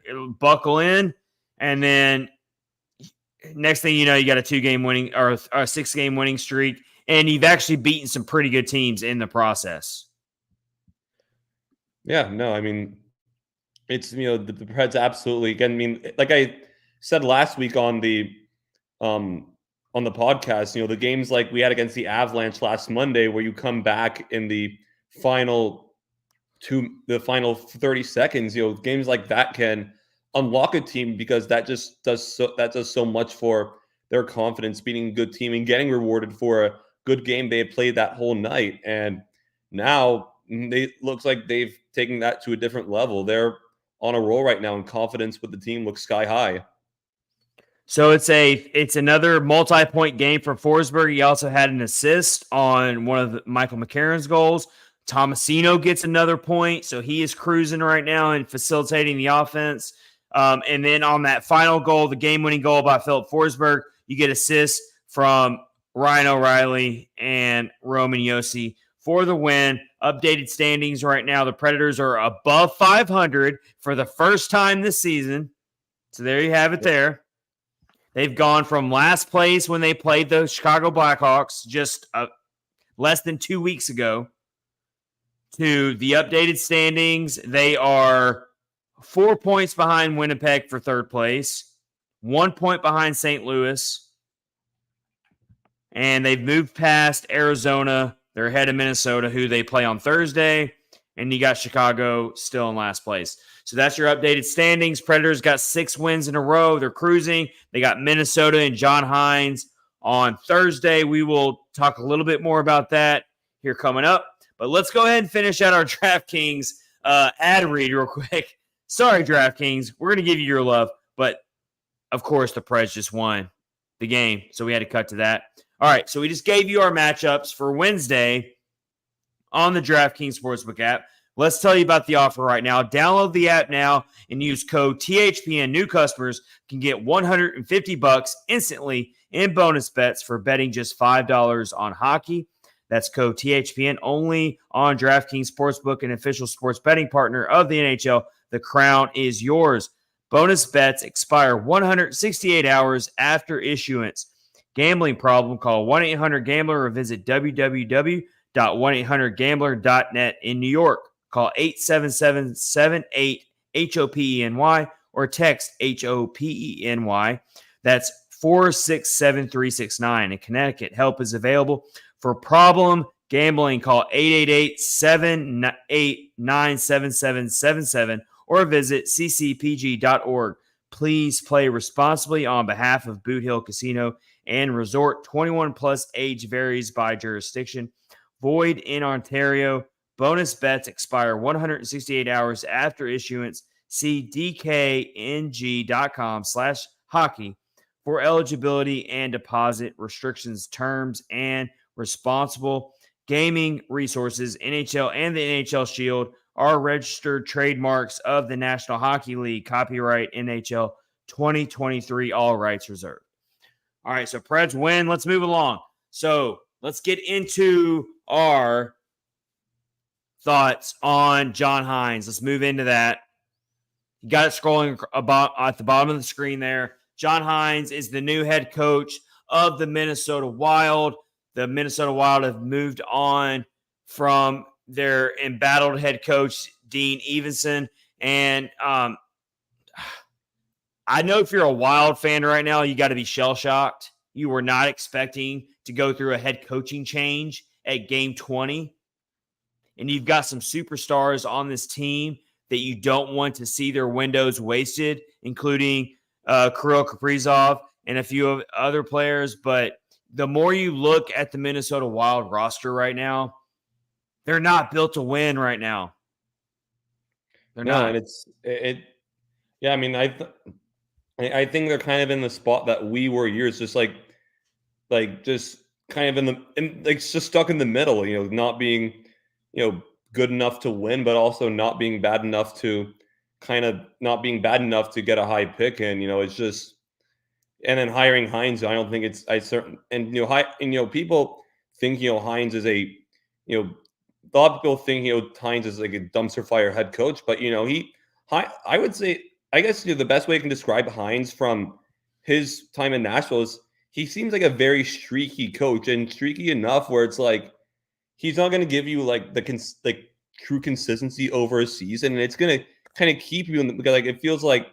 it'll buckle in. And then next thing you know, you got a 2-game winning or a 6-game winning streak, and you've actually beaten some pretty good teams in the process. Yeah, no, I mean, it's, the Preds absolutely, again, I mean, like I said last week on the podcast, the games like we had against the Avalanche last Monday, where you come back in the final 30 seconds, games like that can unlock a team, because that does so much for their confidence, beating a good team and getting rewarded for a good game they had played that whole night. And now looks like they've taken that to a different level. They're on a roll right now, and confidence with the team looks sky high. So it's another multi-point game for Forsberg. He also had an assist on one of Michael McCarron's goals. Tomasino gets another point, so he is cruising right now and facilitating the offense. And then on that final goal, the game-winning goal by Philip Forsberg, you get assists from Ryan O'Reilly and Roman Josi for the win. Updated standings right now, the Predators are above 500 for the first time this season. So there you have it there. They've gone from last place when they played the Chicago Blackhawks just less than 2 weeks ago to the updated standings. They are 4 points behind Winnipeg for third place, 1 point behind St. Louis, and they've moved past Arizona. They're ahead of Minnesota, who they play on Thursday, and you got Chicago still in last place. So that's your updated standings. Predators got 6 wins in a row. They're cruising. They got Minnesota and John Hynes on Thursday. We will talk a little bit more about that here coming up. But let's go ahead and finish out our DraftKings ad read real quick. Sorry, DraftKings. We're going to give you your love. But, of course, the Preds just won the game, so we had to cut to that. All right, so we just gave you our matchups for Wednesday on the DraftKings Sportsbook app. Let's tell you about the offer right now. Download the app now and use code THPN. New customers can get $150 instantly in bonus bets for betting just $5 on hockey. That's code THPN only on DraftKings Sportsbook, an official sports betting partner of the NHL. The crown is yours. Bonus bets expire 168 hours after issuance. Gambling problem? Call 1-800-GAMBLER or visit www.1800gambler.net in New York. Call 877-78-HOPENY or text HOPENY. That's 467-369. In Connecticut, help is available for problem gambling. Call 888-789-7777 or visit ccpg.org. Please play responsibly on behalf of Boot Hill Casino and Resort. 21 plus, age varies by jurisdiction. Void in Ontario. Bonus bets expire 168 hours after issuance. See dkng.com/hockey for eligibility and deposit restrictions, terms, and responsible gaming resources. NHL and the NHL Shield are registered trademarks of the National Hockey League. Copyright NHL 2023, all rights reserved. All right, so Preds win. Let's move along. So let's get into our thoughts on John Hynes. Let's move into that. You got it scrolling about at the bottom of the screen there. John Hynes is the new head coach of the Minnesota Wild. The Minnesota Wild have moved on from their embattled head coach, Dean Evenson. And I know if you're a Wild fan right now, you got to be shell-shocked. You were not expecting to go through a head coaching change at game 20. And you've got some superstars on this team that you don't want to see their windows wasted, including Kirill Kaprizov and a few other players. But the more you look at the Minnesota Wild roster right now, they're not built to win right now. They're not. And yeah, I mean, I think they're kind of in the spot that we were years, just just kind of just stuck in the middle, not being, good enough to win, but also not being bad enough to get a high pick. And, it's just, and then hiring Hynes, I don't think people think, Hynes is a lot of people think, Hynes is like a dumpster fire head coach, but, I would say, I guess, the best way I can describe Hynes from his time in Nashville is he seems like a very streaky coach, and streaky enough where it's like, he's not going to give you like the true consistency over a season, and it's going to kind of keep you because it feels like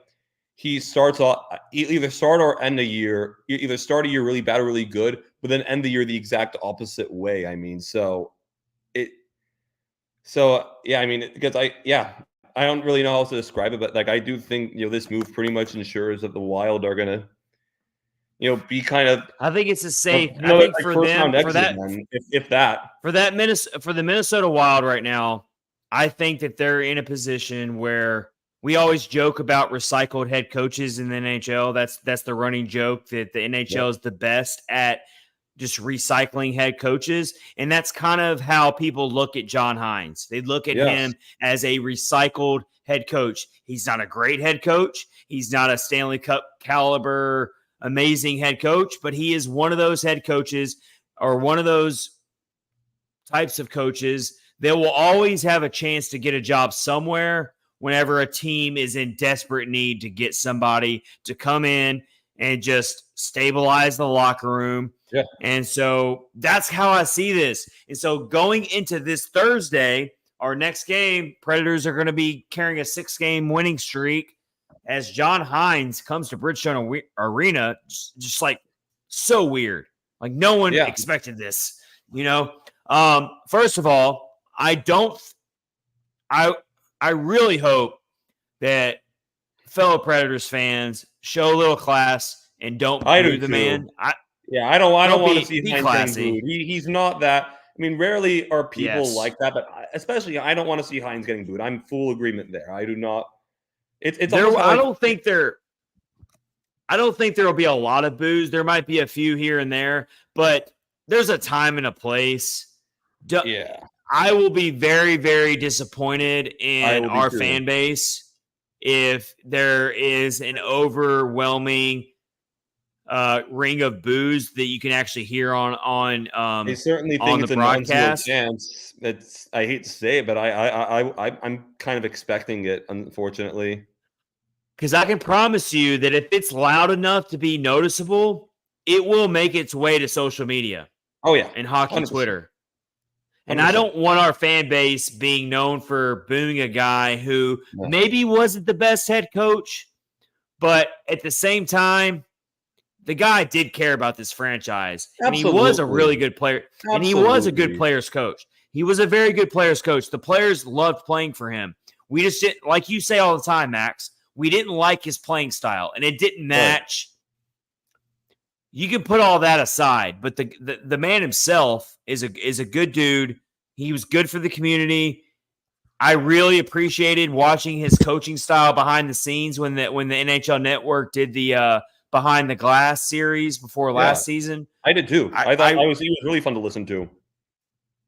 he starts off either start or end a year, either start a year really bad or really good, but then end the year the exact opposite way. I mean, because I don't really know how else to describe it, but I do think this move pretty much ensures that the Wild are going to be kind of. I think it's a safe. I think for them, for the Minnesota Wild right now, I think that they're in a position where we always joke about recycled head coaches in the NHL. That's the running joke that the NHL is the best at just recycling head coaches, and that's kind of how people look at John Hynes. They look at him as a recycled head coach. He's not a great head coach. He's not a Stanley Cup caliber amazing head coach, but he is one of those head coaches or one of those types of coaches that will always have a chance to get a job somewhere whenever a team is in desperate need to get somebody to come in and just stabilize the locker room. Yeah. And so that's how I see this. And so going into this Thursday, our next game, Predators are going to be carrying a 6-game winning streak as John Hynes comes to Bridgestone Arena, just like so weird. Like no one expected this, First of all, I really hope that fellow Predators fans show a little class and don't boo the man. I don't want to see Hynes getting booed. He's not that. I mean, rarely are people like that, but especially I don't want to see Hynes getting booed. I'm full agreement there. I do not. I don't think there will be a lot of boos. There might be a few here and there, but there's a time and a place. I will be very, very disappointed in our fan base if there is an overwhelming ring of boos that you can actually hear on they certainly think it's a broadcast. Chance. I hate to say it, but I'm kind of expecting it, unfortunately. Because I can promise you that if it's loud enough to be noticeable, it will make its way to social media. Oh yeah, and hockey 100%. Twitter. And 100%. I don't want our fan base being known for booing a guy who maybe wasn't the best head coach, but at the same time, the guy did care about this franchise. Absolutely. And he was a really good player. Absolutely. And he was a good players coach. He was a very good players coach. The players loved playing for him. We just didn't, like you say all the time, Max, we didn't like his playing style, and it didn't match. Right. You can put all that aside, but the man himself is a good dude. He was good for the community. I really appreciated watching his coaching style behind the scenes when the NHL Network did the Behind the Glass series before last season. I did too. I thought he was really fun to listen to.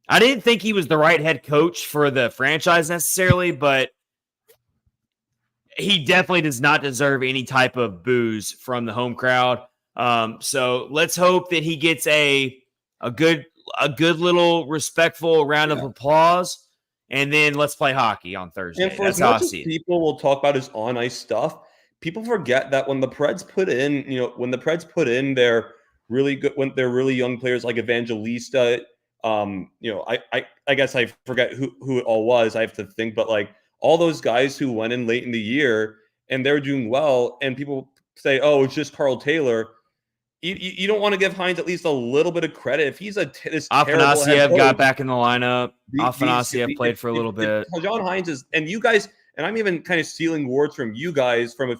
I didn't think he was the right head coach for the franchise necessarily, but he definitely does not deserve any type of booze from the home crowd. So let's hope that he gets a good little respectful round of applause, and then let's play hockey on Thursday. And for That's as how I much as see it. people will talk about his on ice stuff, people forget that when the Preds put in their really good, when they're really young players like Evangelista, I guess I forget who it all was. I have to think, but like all those guys who went in late in the year and they're doing well, and people say, "Oh, it's just Carl Taylor." You don't want to give Hynes at least a little bit of credit if he's this terrible head Afanasiev coach. got back in the lineup. Afanasiev played for a little bit. John Hynes is, and you guys, and I'm even kind of stealing words from you guys from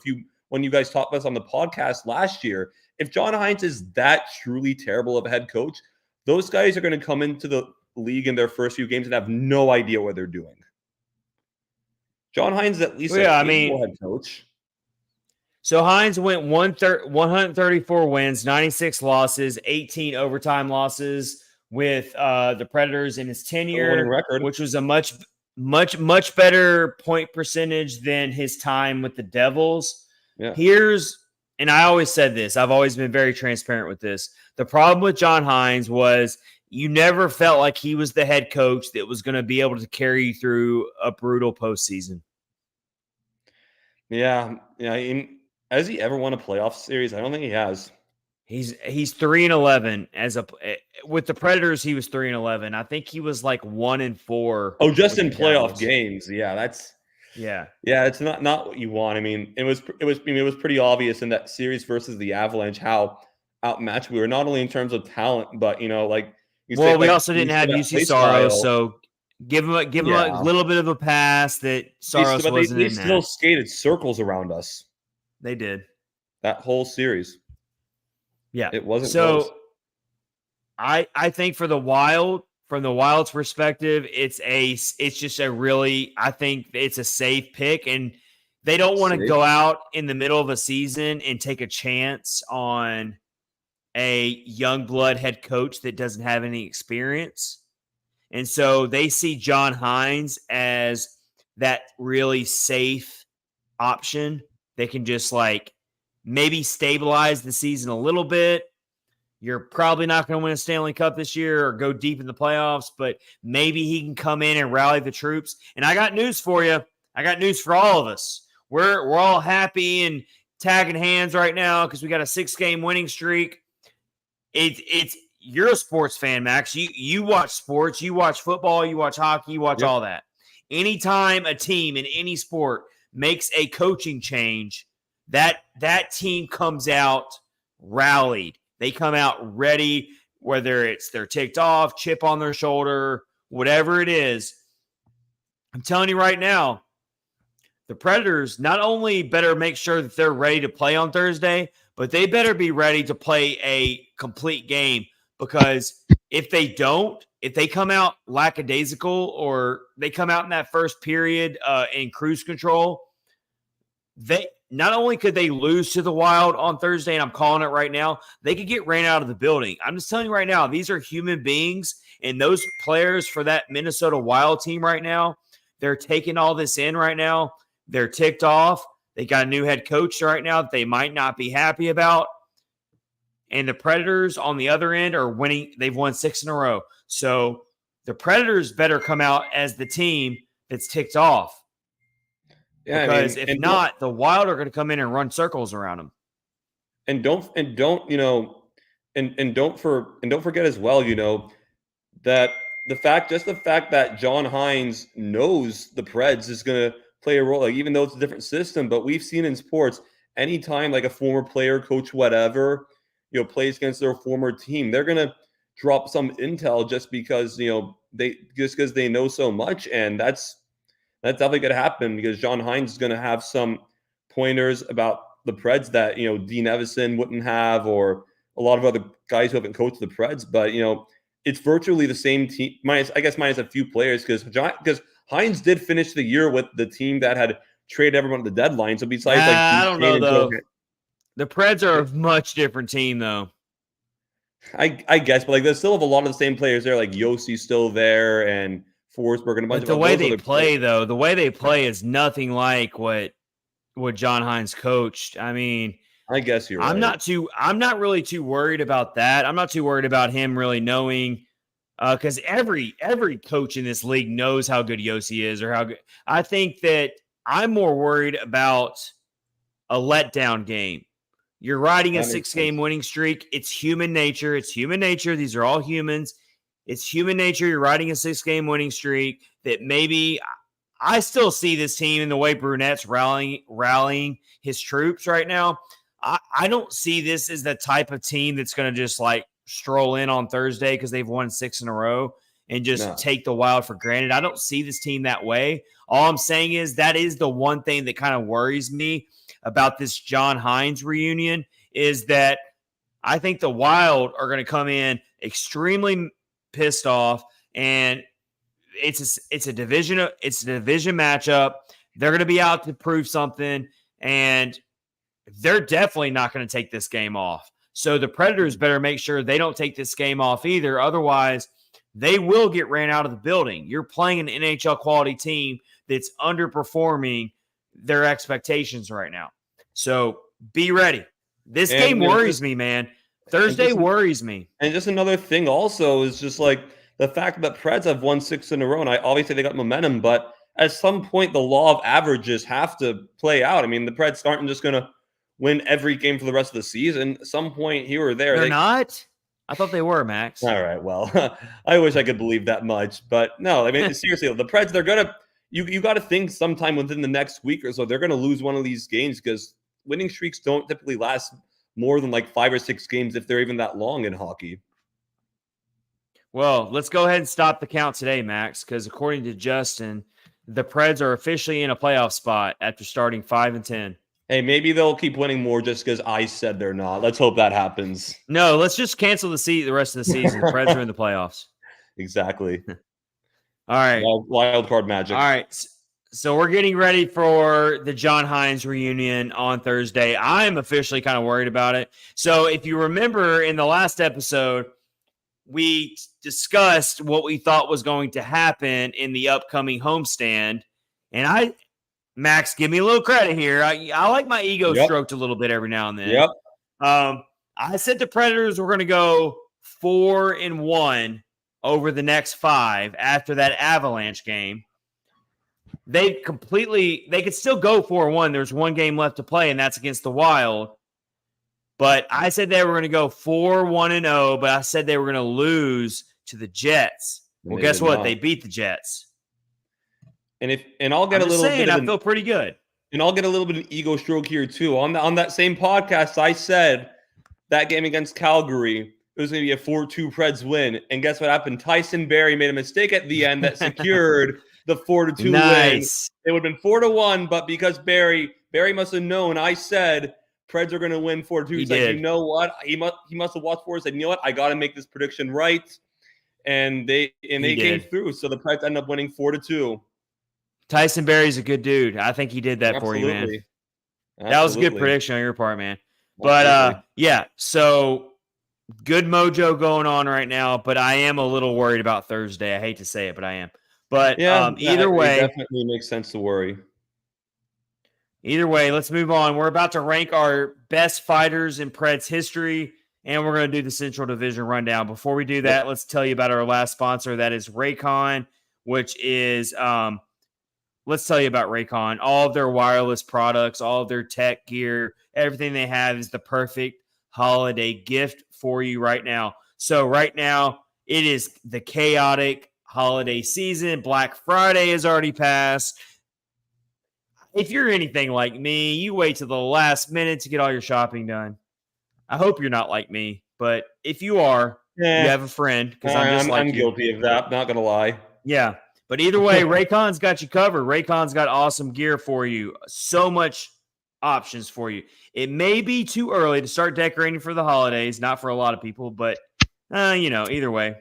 when you guys talked about us on the podcast last year. If John Hynes is that truly terrible of a head coach, those guys are going to come into the league in their first few games and have no idea what they're doing. John Hynes is at least a capable head coach. So Hynes went 134 wins, 96 losses, 18 overtime losses with the Predators in his tenure, which was a much better point percentage than his time with the Devils. Yeah. And I always said this, I've always been very transparent with this. The problem with John Hynes was you never felt like he was the head coach that was going to be able to carry you through a brutal postseason. Yeah. Has he ever won a playoff series? I don't think he has. He's 3-11 with the Predators. He was 3-11. I think he was like 1-4. Oh, just in playoff games. Yeah, it's not what you want. I mean, it was pretty obvious in that series versus the Avalanche how outmatched we were, not only in terms of talent, but we also didn't have UC Saros, so give him a little bit of a pass that Saros wasn't in that. They still skated circles around us. They did that whole series. Yeah, it wasn't so close. I think from the Wild's perspective, it's just I think it's a safe pick, and they don't want to go out in the middle of a season and take a chance on a young blood head coach that doesn't have any experience. And so they see John Hynes as that really safe option. They can just maybe stabilize the season a little bit. You're probably not going to win a Stanley Cup this year or go deep in the playoffs, but maybe he can come in and rally the troops. And I got news for you. I got news for all of us. We're all happy and tagging hands right now because we got a 6-game winning streak. You're a sports fan, Max. You watch sports, you watch football, you watch hockey, you watch all that. Anytime a team in any sport makes a coaching change, that team comes out rallied. They come out ready, whether it's they're ticked off, chip on their shoulder, whatever it is. I'm telling you right now, the Predators not only better make sure that they're ready to play on Thursday, but they better be ready to play a complete game, because if they don't, if they come out lackadaisical or they come out in that first period in cruise control, they not only could they lose to the Wild on Thursday, and I'm calling it right now, they could get ran out of the building. I'm just telling you right now, these are human beings, and those players for that Minnesota Wild team right now, they're taking all this in right now. They're ticked off. They got a new head coach right now that they might not be happy about. And the Predators on the other end are winning. They've won 6 in a row. So the Predators better come out as the team that's ticked off. Yeah, because if not, the Wild are going to come in and run circles around them. And don't forget as well, that the fact that John Hynes knows the Preds is going to play a role, even though it's a different system. But we've seen in sports, anytime a former player, coach, whatever, plays against their former team, they're going to drop some intel just because they know so much, and that's definitely going to happen because John Hynes is going to have some pointers about the Preds that Dean Evison wouldn't have, or a lot of other guys who haven't coached the Preds. But it's virtually the same team, minus a few players, because Hynes did finish the year with the team that had traded everyone at the deadline. So besides, I don't know though. The Preds are a much different team, though. I guess, but like they still have a lot of the same players there. Like Yossi's still there, and Forsberg, and a bunch But of the way those they other play, players. though, the way they play is nothing like what John Hynes coached. I mean, I guess you're I'm right. not really too worried about that. I'm not too worried about him really knowing, because every coach in this league knows how good Yossi is or how good. I think that I'm more worried about a letdown game. You're riding a That makes 6-game sense. winning streak. It's human nature. It's human nature. These are all humans. It's human nature. You're riding a 6-game winning streak that maybe I still see this team in the way Brunette's rallying his troops right now. I don't see this as the type of team that's going to just like stroll in on Thursday because they've won 6 in a row and just take the Wild for granted. I don't see this team that way. All I'm saying is that is the one thing that kind of worries me about this John Hynes reunion is that I think the Wild are going to come in extremely pissed off, and it's a division matchup. They're going to be out to prove something, and they're definitely not going to take this game off. So the Predators better make sure they don't take this game off either. Otherwise, they will get ran out of the building. You're playing an NHL quality team that's underperforming their expectations right now. So be ready. This game worries me, man. Thursday worries me. And just another thing also is just like the fact that Preds have won 6 in a row, and obviously they got momentum, but at some point the law of averages have to play out. I mean, the Preds aren't just going to win every game for the rest of the season. At some point here or there. They're not? I thought they were, Max. All right, well, I wish I could believe that much. But no, I mean, seriously, the Preds, they're going to – you got to think sometime within the next week or so, they're going to lose one of these games because winning streaks don't typically last more than like 5 or 6 games if they're even that long in hockey. Well, let's go ahead and stop the count today, Max, because according to Justin, the Preds are officially in a playoff spot after starting 5-10. Hey, maybe they'll keep winning more just because I said they're not. Let's hope that happens. No, let's just cancel the rest of the season. The Preds are in the playoffs. Exactly. All right. Wild card magic. All right. So we're getting ready for the John Hynes reunion on Thursday. I'm officially kind of worried about it. So if you remember in the last episode, we discussed what we thought was going to happen in the upcoming homestand. And Max, give me a little credit here. I like my ego stroked a little bit every now and then. Yep. I said the Predators were going to go 4-1 over the next 5 after that Avalanche game. They could still go 4-1. There's one game left to play, and that's against the Wild. But I said they were going to go 4-1-0, but I said they were going to lose to the Jets. Well, guess what? They beat the Jets. And I'll get a little bit. I feel pretty good. And I'll get a little bit of ego stroke here too. On that same podcast, I said that game against Calgary, it was going to be a 4-2 Preds win. And guess what happened? Tyson Barrie made a mistake at the end that secured the 4-2 win. It would have been 4-1, but because Barrie must have known, I said Preds are going to win 4-2. He's like, you know what? He must have watched for us and said, you know what? I got to make this prediction right. And they came through. So the Preds ended up winning 4-2. Tyson Barrie's a good dude. I think he did that for you, man. Absolutely. That was a good prediction on your part, man. But yeah, so good mojo going on right now, but I am a little worried about Thursday. I hate to say it, but I am. But either way, it definitely makes sense to worry. Either way, let's move on. We're about to rank our best fighters in Preds history, and we're going to do the Central Division rundown. Before we do that, let's tell you about our last sponsor. That is Raycon, which is let's tell you about Raycon. All of their wireless products, all of their tech gear, everything they have is the perfect holiday gift for you right now. So right now, it is the chaotic holiday season. Black Friday has already passed. If you're anything like me, you wait till the last minute to get all your shopping done. I hope you're not like me, but if you are, you have a friend. Because I'm guilty of that, not going to lie. Yeah. But either way, Raycon's got you covered. Raycon's got awesome gear for you. So much options for you. It may be too early to start decorating for the holidays. Not for a lot of people, but, either way.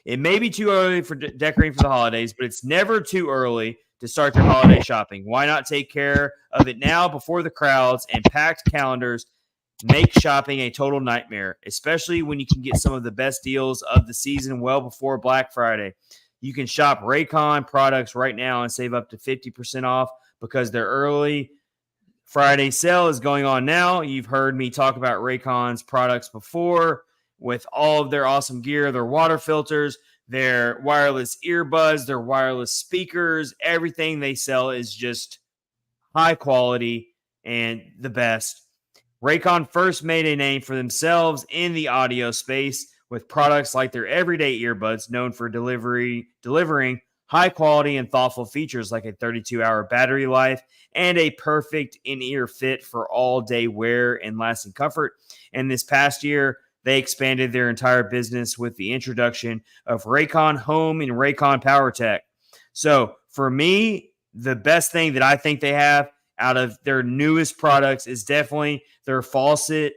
It may be too early for decorating for the holidays, but it's never too early to start your holiday shopping. Why not take care of it now before the crowds and packed calendars make shopping a total nightmare, especially when you can get some of the best deals of the season well before Black Friday. You can shop Raycon products right now and save up to 50% off because their early Friday sale is going on now. You've heard me talk about Raycon's products before with all of their awesome gear, their water filters, their wireless earbuds, their wireless speakers. Everything they sell is just high quality and the best. Raycon first made a name for themselves in the audio space with products like their everyday earbuds, known for delivering high quality and thoughtful features like a 32-hour battery life and a perfect in-ear fit for all-day wear and lasting comfort. And this past year, they expanded their entire business with the introduction of Raycon Home and Raycon PowerTech. So for me, the best thing that I think they have out of their newest products is definitely their faucet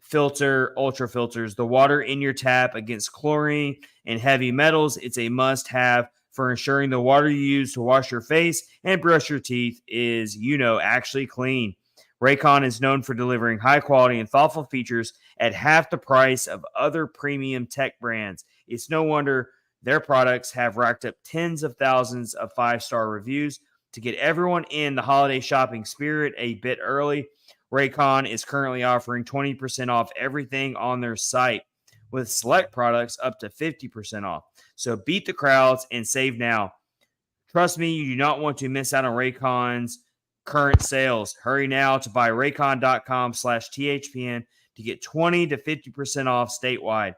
filter, ultra filters, the water in your tap against chlorine and heavy metals. It's a must-have for ensuring the water you use to wash your face and brush your teeth is, actually clean. Raycon is known for delivering high quality and thoughtful features at half the price of other premium tech brands. It's no wonder their products have racked up tens of thousands of 5-star reviews. To get everyone in the holiday shopping spirit a bit early, Raycon is currently offering 20% off everything on their site, with select products up to 50% off. So beat the crowds and save now. Trust me, you do not want to miss out on Raycon's current sales. Hurry now to buy raycon.com/THPN to get 20 to 50% off statewide.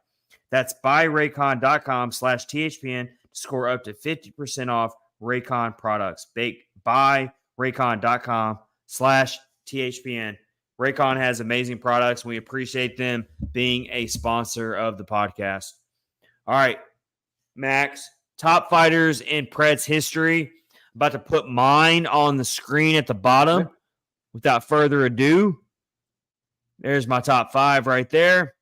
That's buyraycon.com/THPN to score up to 50% off Raycon products. Buy raycon.com/THPN. Raycon has amazing products. We appreciate them being a sponsor of the podcast. All right, Max, top fighters in Preds history. About to put mine on the screen at the bottom. Yep. Without further ado, there's my top 5 right there.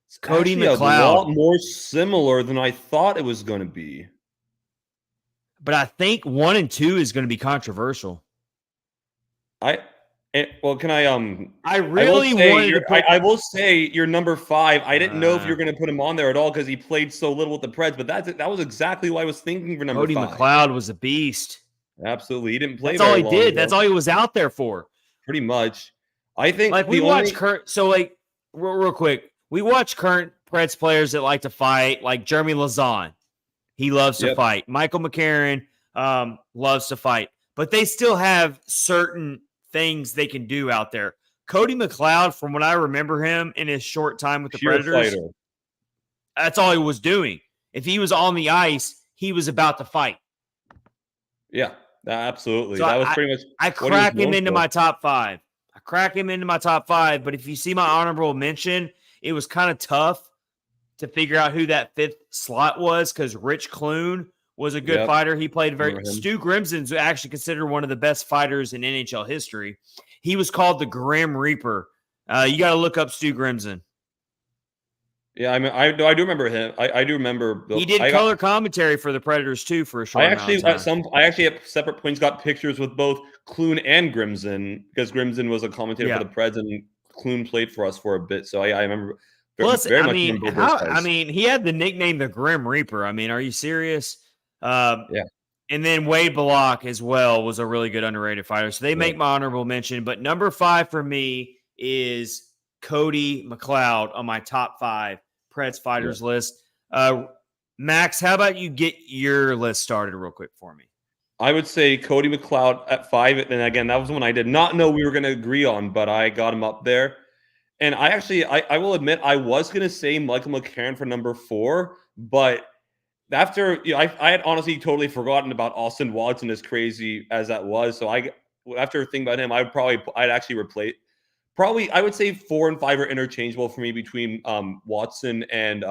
It's Cody actually McLeod. a lot more similar than I thought it was going to be. But I think 1 and 2 is going to be controversial. I will say your number 5. I didn't know if you were going to put him on there at all because he played so little with the Preds, but that was exactly what I was thinking for number 5. Cody McLeod was a beast. Absolutely, he didn't play. That's all he long, did. though. That's all he was out there for. Pretty much. I think like we watch current. So like real quick, we watch current Preds players that like to fight, like Jeremy Lazon. He loves to fight. Michael McCarron loves to fight, but they still have certain things they can do out there. Cody McLeod, from what I remember him in his short time with the Predators, that's all he was doing. If he was on the ice, he was about to fight. Yeah, absolutely. So that was pretty much. I crack him into my top 5. But if you see my honorable mention, it was kind of tough to figure out who that 5th slot was because Rich Clune was a good fighter. He played Stu Grimson's actually considered one of the best fighters in NHL history. He was called the Grim Reaper. You got to look up Stu Grimson. Yeah, I mean, I do remember him. I do remember. He did color commentary for the Predators too for a short amount of time. I actually at separate points got pictures with both Clune and Grimson because Grimson was a commentator for the Preds and Clune played for us for a bit. So I remember. He had the nickname the Grim Reaper. I mean, are you serious? And then Wade Bullock as well was a really good underrated fighter. So they make my honorable mention. But number 5 for me is Cody McLeod on my top 5 Preds fighters list. Max, how about you get your list started real quick for me? I would say Cody McLeod at 5. And again, that was one I did not know we were going to agree on, but I got him up there. And I will admit, I was going to say Michael McCarron for number 4, but after, I had honestly totally forgotten about Austin Watson, as crazy as that was. So after thinking about him, I'd actually replace, I would say 4 and 5 are interchangeable for me between Watson and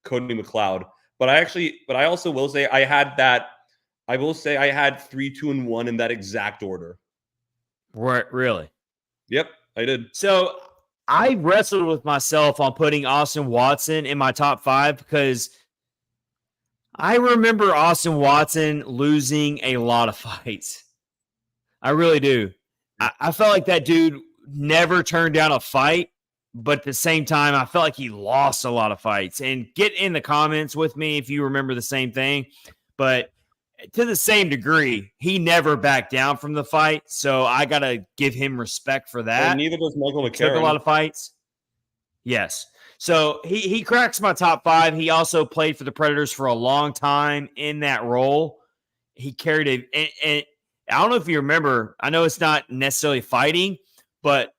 Cody McLeod. But I also will say I had 3, 2, and 1 in that exact order. Right, really? Yep, I did. So I wrestled with myself on putting Austin Watson in my top 5 because I remember Austin Watson losing a lot of fights. I really do. I felt like that dude never turned down a fight, but at the same time, I felt like he lost a lot of fights. And get in the comments with me if you remember the same thing. But to the same degree, he never backed down from the fight. So I got to give him respect for that. And neither does Michael McCarron. Took a lot of fights. Yes. So he cracks my top 5. He also played for the Predators for a long time in that role. He carried and I don't know if you remember, I know it's not necessarily fighting, but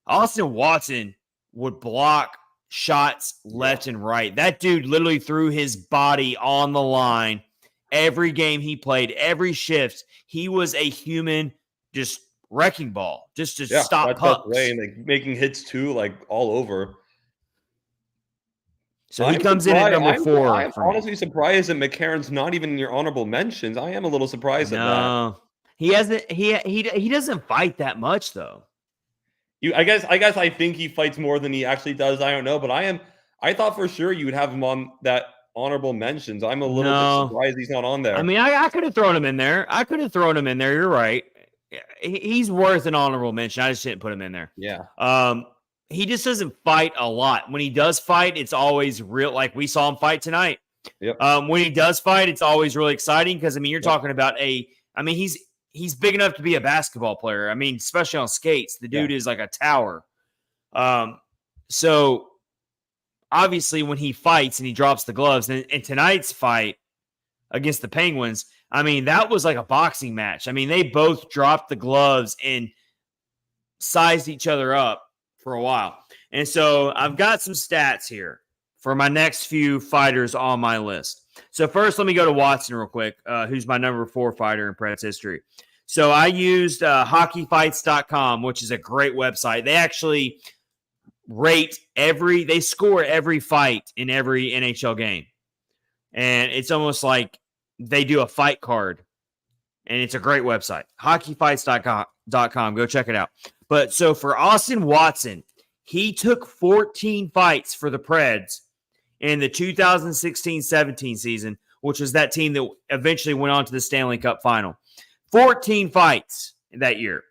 Austin Watson would block shots left and right. That dude literally threw his body on the line every game he played, every shift. He was a human just wrecking ball, just to stop pucks. Way, and like making hits too, like all over. So he comes in at number 4. I'm honestly surprised that McCarron's not even in your honorable mentions. I am a little surprised at that. He hasn't. He doesn't fight that much though. I guess I think he fights more than he actually does. I don't know, but I thought for sure you would have him on that honorable mentions. I'm a little bit surprised he's not on there. I mean, I could have thrown him in there. You're right. He's worth an honorable mention. I just didn't put him in there. Yeah. He just doesn't fight a lot. When he does fight, it's always real. Like we saw him fight tonight. Yep. When he does fight, it's always really exciting because, I mean, you're talking about he's big enough to be a basketball player. I mean, especially on skates. The dude is like a tower. So obviously when he fights and he drops the gloves, and tonight's fight against the Penguins, I mean, that was like a boxing match. I mean, they both dropped the gloves and sized each other up for a while. And so I've got some stats here for my next few fighters on my list. So first, let me go to Watson real quick, who's my number 4 fighter in Preds history. So I used hockeyfights.com, which is a great website. They actually they score every fight in every NHL game. And it's almost like they do a fight card. And it's a great website. Hockeyfights.com. Go check it out. But so for Austin Watson, he took 14 fights for the Preds in the 2016-17 season, which was that team that eventually went on to the Stanley Cup final. 14 fights that year.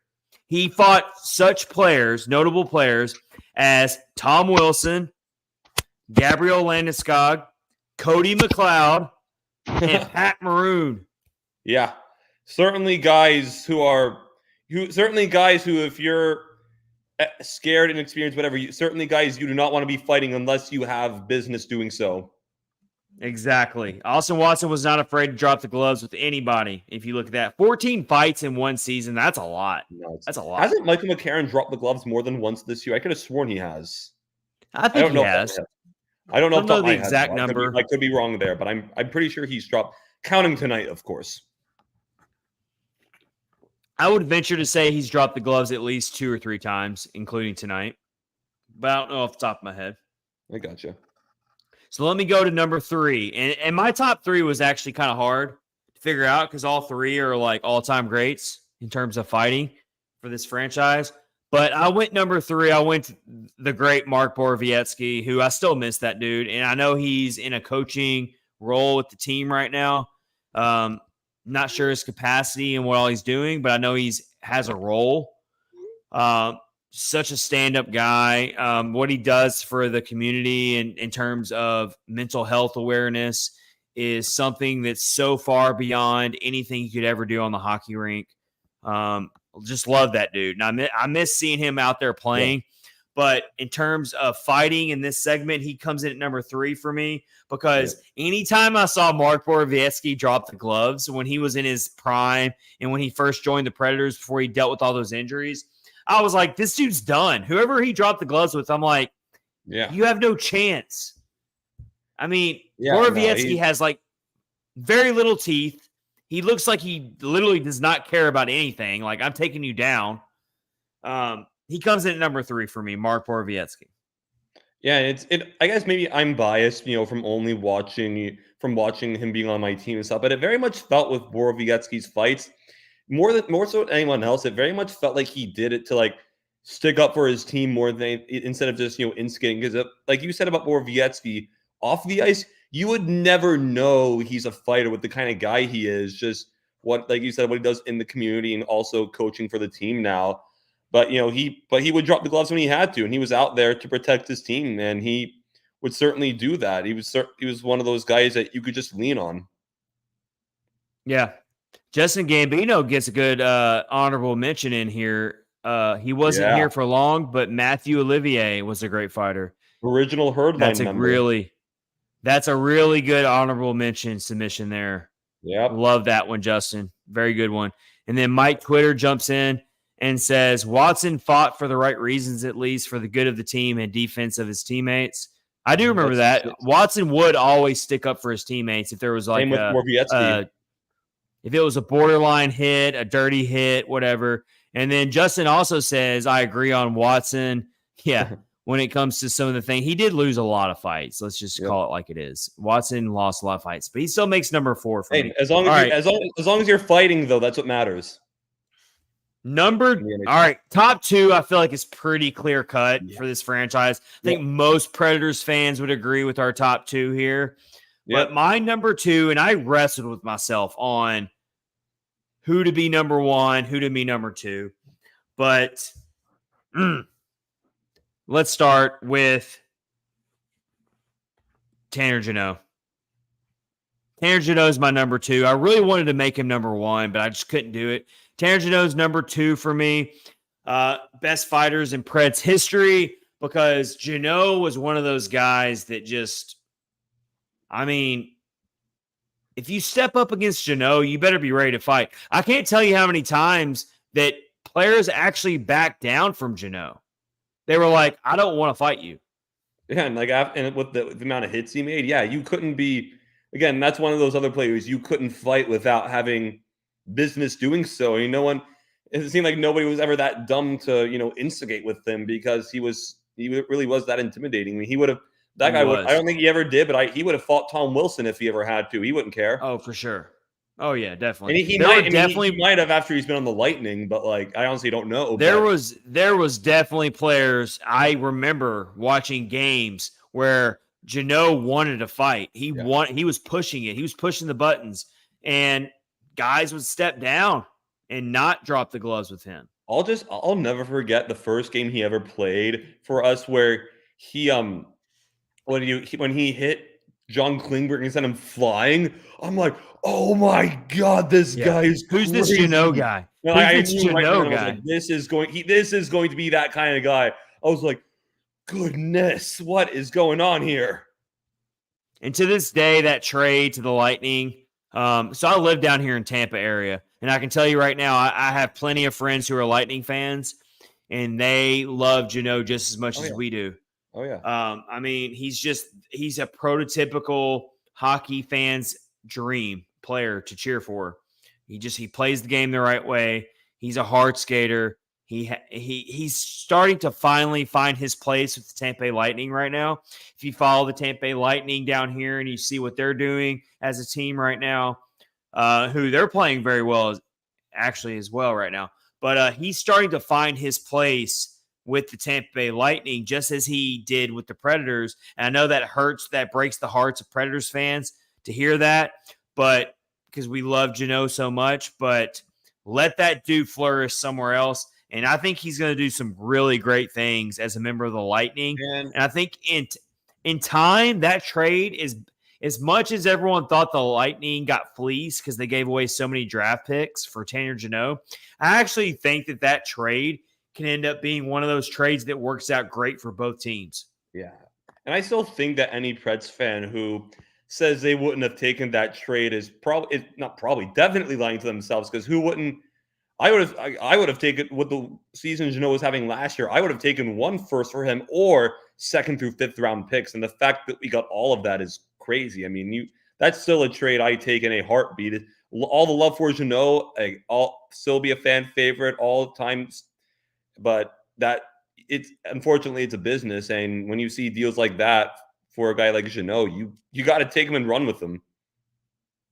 He fought such players, notable players, as Tom Wilson, Gabriel Landeskog, Cody McLeod, and Pat Maroon. Yeah. Certainly guys who if you're scared and experienced, whatever, certainly guys you do not want to be fighting unless you have business doing so. Exactly. Austin Watson was not afraid to drop the gloves with anybody. If you look at that, 14 fights in one season, that's a lot. No, that's a lot. Hasn't Michael McCarron dropped the gloves more than once this year? I could have sworn he has. I think he has. I don't know the exact number. I could be wrong there, but I'm pretty sure he's dropped, counting tonight, of course. I would venture to say he's dropped the gloves at least 2 or 3 times, including tonight. But I don't know off the top of my head. I gotcha. So let me go to number 3. And my top 3 was actually kind of hard to figure out because all 3 are like all-time greats in terms of fighting for this franchise. But I went number 3. I went the great Mark Borowiecki, who I still miss that dude. And I know he's in a coaching role with the team right now. Not sure his capacity and what all he's doing, but I know has a role. Such a stand-up guy. What he does for the community in terms of mental health awareness is something that's so far beyond anything you could ever do on the hockey rink. Just love that dude. And I miss seeing him out there playing. Yeah. But in terms of fighting in this segment, he comes in at number 3 for me because anytime I saw Mark Borowiecki drop the gloves when he was in his prime and when he first joined the Predators before he dealt with all those injuries, I was like, this dude's done. Whoever he dropped the gloves with, I'm like, you have no chance. I mean, Borowiecki has like very little teeth. He looks like he literally does not care about anything. Like, I'm taking you down. He comes in at number 3 for me, Mark Borowiecki. Yeah, I guess maybe I'm biased, from watching him being on my team and stuff, but it very much felt with Borowiecki's fights, more so than anyone else, it very much felt like he did it to like stick up for his team more than instead of just instigating. Because like you said about Borowiecki, off the ice, you would never know he's a fighter with the kind of guy he is. Just what, like you said, what he does in the community and also coaching for the team now. But he would drop the gloves when he had to, and he was out there to protect his team, and he would certainly do that. He was one of those guys that you could just lean on. Yeah. Justin Gambino gets a good honorable mention in here. He wasn't here for long, but Matthew Olivier was a great fighter. Original Herdline member. That's a really good honorable mention submission there. Yeah. Love that one, Justin. Very good one. And then Mike Twitter jumps in and says, Watson fought for the right reasons, at least for the good of the team and defense of his teammates. I do remember that. Watson would always stick up for his teammates if there was like if it was a borderline hit, a dirty hit, whatever. And then Justin also says, I agree on Watson. Yeah, when it comes to some of the things, he did lose a lot of fights. Let's just call it like it is. Watson lost a lot of fights, but he still makes number 4 for me. As long as you're fighting, though, that's what matters. All right, top 2, I feel like it's pretty clear cut for this franchise. I think most Predators fans would agree with our top 2 here. But my number 2, and I wrestled with myself on who to be number 1, who to be number 2. But let's start with Tanner Jeannot. Tanner Jeannot is my number 2. I really wanted to make him number 1, but I just couldn't do it. Tanner Jeannot is number 2 for me. Best fighters in Preds history, because Jeannot was one of those guys that just, I mean, if you step up against Jeannot, you better be ready to fight. I can't tell you how many times that players actually backed down from Jeannot. They were like, I don't want to fight you. Yeah, and with the amount of hits he made, you couldn't be, again, that's one of those other players you couldn't fight without having business doing so. It seemed like nobody was ever that dumb to, instigate with him, because he really was that intimidating. I mean, I don't think he ever did, but he would have fought Tom Wilson if he ever had to. He wouldn't care. Oh, for sure. Oh yeah, definitely. And he might have after he's been on the Lightning, but I honestly don't know. There was definitely players. I remember watching games where Jeannot wanted to fight. He was pushing it. He was pushing the buttons, and guys would step down and not drop the gloves with him. I'll never forget the first game he ever played for us, where he when he hit John Klingberg and sent him flying. I'm like, oh my god, this guy is who's crazy. This Jeannot guy? Who's this Jeannot guy? Like, this is going to be that kind of guy. I was like, goodness, what is going on here? And to this day, that trade to the Lightning. So I live down here in Tampa area, and I can tell you right now, I have plenty of friends who are Lightning fans, and they love Jeannot just as much as we do. Oh yeah. I mean, he's a prototypical hockey fan's dream player to cheer for. He plays the game the right way. He's a hard skater. He's starting to finally find his place with the Tampa Bay Lightning right now. If you follow the Tampa Bay Lightning down here and you see what they're doing as a team right now, who they're playing very well as well right now. But he's starting to find his place with the Tampa Bay Lightning, just as he did with the Predators. And I know that breaks the hearts of Predators fans to hear that, but because we love Jeannot so much, but let that dude flourish somewhere else. And I think he's going to do some really great things as a member of the Lightning. And I think in time, that trade is, as much as everyone thought the Lightning got fleeced because they gave away so many draft picks for Tanner Jeannot, I actually think that trade can end up being one of those trades that works out great for both teams. Yeah. And I still think that any Preds fan who says they wouldn't have taken that trade is definitely lying to themselves, because who wouldn't? I would have taken, with the season Jeannot was having last year, I would have taken 1 first for him, or 2nd through 5th round picks. And the fact that we got all of that is crazy. I mean, that's still a trade I take in a heartbeat. All the love for Jeannot, I'll still be a fan favorite all the time. But unfortunately it's a business, and when you see deals like that for a guy like Jeannot, you got to take him and run with him.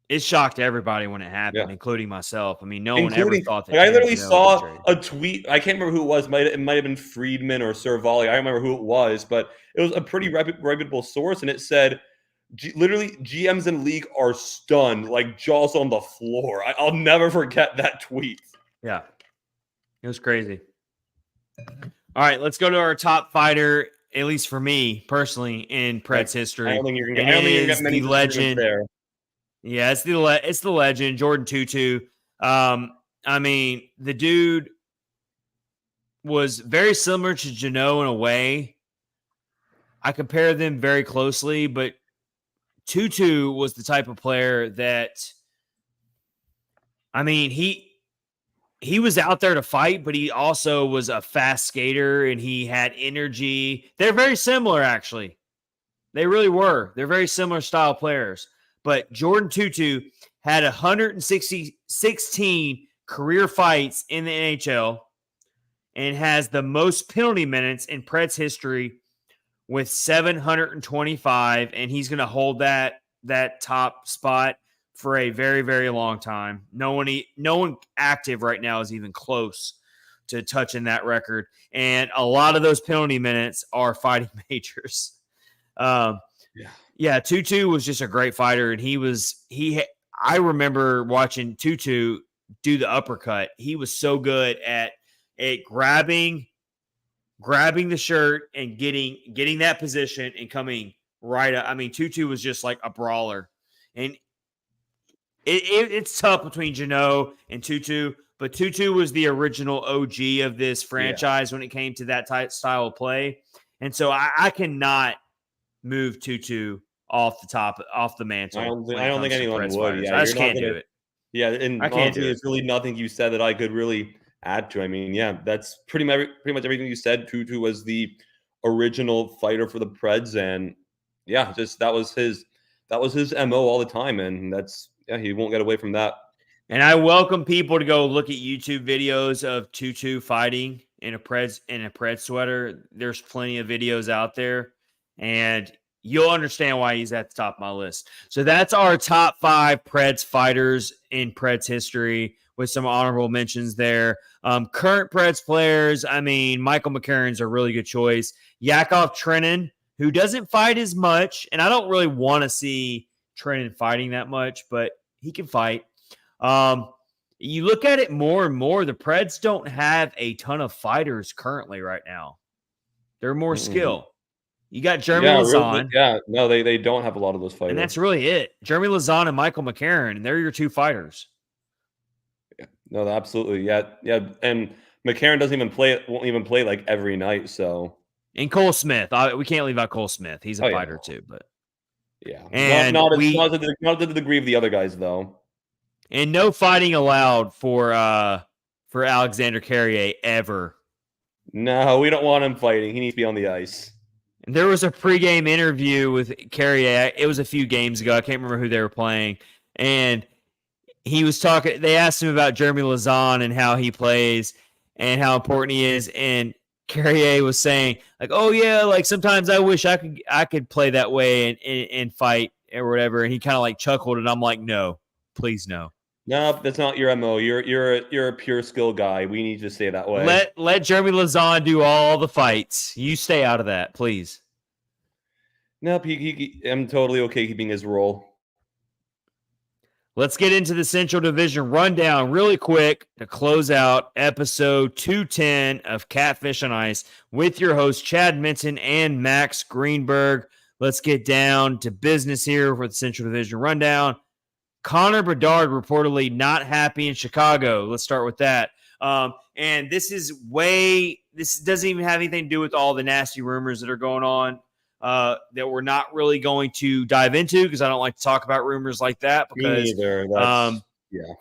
It shocked everybody when it happened, including myself. I mean, no one ever thought that. I literally saw a tweet. I can't remember who it was. It might have been Friedman or Cervalli. I don't remember who it was, but it was a pretty reputable source, and it said, literally, GMs in the league are stunned, like jaws on the floor. I'll never forget that tweet. Yeah, it was crazy. All right, let's go to our top fighter, at least for me personally, in Preds history. I don't think you're and going it to get is many the legend. there. Yeah, it's the legend, Jordan 2-2. I mean, the dude was very similar to Jeannot in a way. I compare them very closely, but 2-2 was the type of player that, I mean, he was out there to fight, but he also was a fast skater and he had energy. They're very similar, actually. They really were. They're very similar style players. But Jordan 2-2 had 116 career fights in the NHL and has the most penalty minutes in Preds history with 725, and he's going to hold that top spot for a very, very long time. No one active right now is even close to touching that record, and a lot of those penalty minutes are fighting majors. Yeah, 2-2 was just a great fighter, and I remember watching 2-2 do the uppercut. He was so good at grabbing the shirt and getting that position and coming right up. I mean, 2-2 was just like a brawler, and it's tough between Jeannot and 2-2, but 2-2 was the original OG of this franchise when it came to that type style of play, and so I cannot move 2-2 off the mantle. I don't think anyone would. Yeah, I just can't do it. Yeah, and honestly, there's really nothing you said that I could really add to. I mean, yeah, that's pretty much everything you said. 2-2 was the original fighter for the Preds, and yeah, just that was his MO all the time, and he won't get away from that. And I welcome people to go look at YouTube videos of 2-2 fighting in a Preds sweater. There's plenty of videos out there, and you'll understand why he's at the top of my list. So that's our top 5 Preds fighters in Preds history, with some honorable mentions there. Current Preds players, I mean, Michael McCarron's a really good choice. Yakov Trenin, who doesn't fight as much, and I don't really want to see Trenin fighting that much, but he can fight. You look at it more and more, the Preds don't have a ton of fighters currently right now. They're more skill. You got Jeremy Lazan. No, they don't have a lot of those fighters. And that's really it. Jeremy Lazan and Michael McCarron, and they're your 2 fighters. Yeah, no, absolutely. Yeah. And McCarron won't even play like every night. So, and Cole Smith, we can't leave out Cole Smith. He's a fighter too, but yeah, and not to the degree of the other guys though. And no fighting allowed for Alexander Carrier ever. No, we don't want him fighting. He needs to be on the ice. And there was a pregame interview with Carrier. It was a few games ago. I can't remember who they were playing. And he was talking. They asked him about Jeremy Lazan and how he plays and how important he is. And Carrier was saying, like, "Oh yeah, like sometimes I wish I could play that way and fight or whatever." And he kind of like chuckled, and I'm like, "No, please no." No, that's not your MO. You're a pure skill guy. We need to stay that way. Let Jeremy Lazan do all the fights. You stay out of that, please. Nope, I'm totally okay keeping his role. Let's get into the Central Division rundown really quick to close out episode 210 of Catfish on Ice with your hosts Chad Minton and Max Greenberg. Let's get down to business here for the Central Division rundown. Connor Bedard reportedly not happy in Chicago. Let's start with that. And this doesn't even have anything to do with all the nasty rumors that are going on that we're not really going to dive into because I don't like to talk about rumors like that. Because me neither.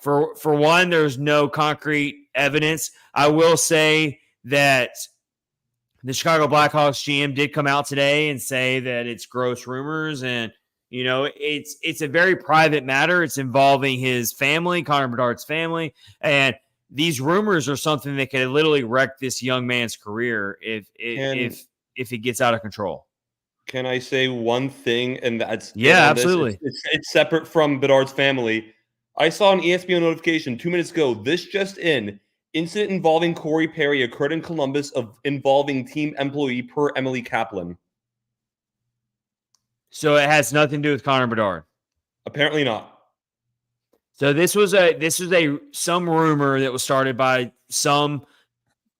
For one, there's no concrete evidence. I will say that the Chicago Blackhawks GM did come out today and say that it's gross rumors, and you know, it's a very private matter. It's involving his family, Connor Bedard's family, and these rumors are something that could literally wreck this young man's career if it gets out of control. Can I say one thing? And that's absolutely. It's separate from Bedard's family. I saw an ESPN notification 2 minutes ago. This just in: incident involving Corey Perry occurred in Columbus involving team employee per Emily Kaplan. So it has nothing to do with Connor Bedard. Apparently not. So this was some rumor that was started by some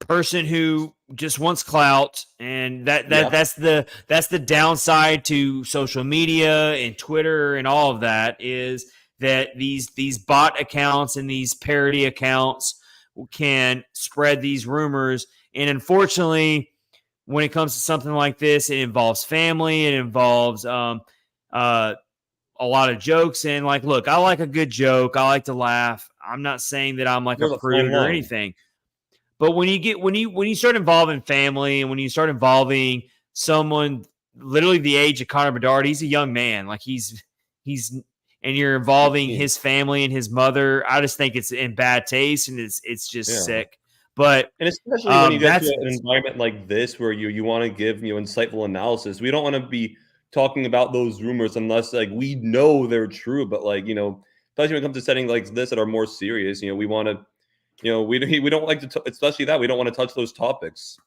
person who just wants clout, and Yeah. that's the downside to social media and Twitter and all of that, is that these bot accounts and these parody accounts can spread these rumors. And unfortunately, when it comes to something like this, it involves family, it involves a lot of jokes. And like, look, I like a good joke, I like to laugh. I'm not saying that I'm like a There's a fine prude or line. anything, but when you start involving family, and when you start involving someone literally the age of Connor Bedard, he's a young man. Like he's and you're involving 18. his family and his mother. I just think it's in bad taste, and it's just Yeah. sick. But And especially when you get to that's an environment like this where you want to give insightful analysis, we don't want to be talking about those rumors unless like we know they're true. But like especially when it comes to settings like this that are more serious, we want to we don't like to especially that we don't want to touch those topics.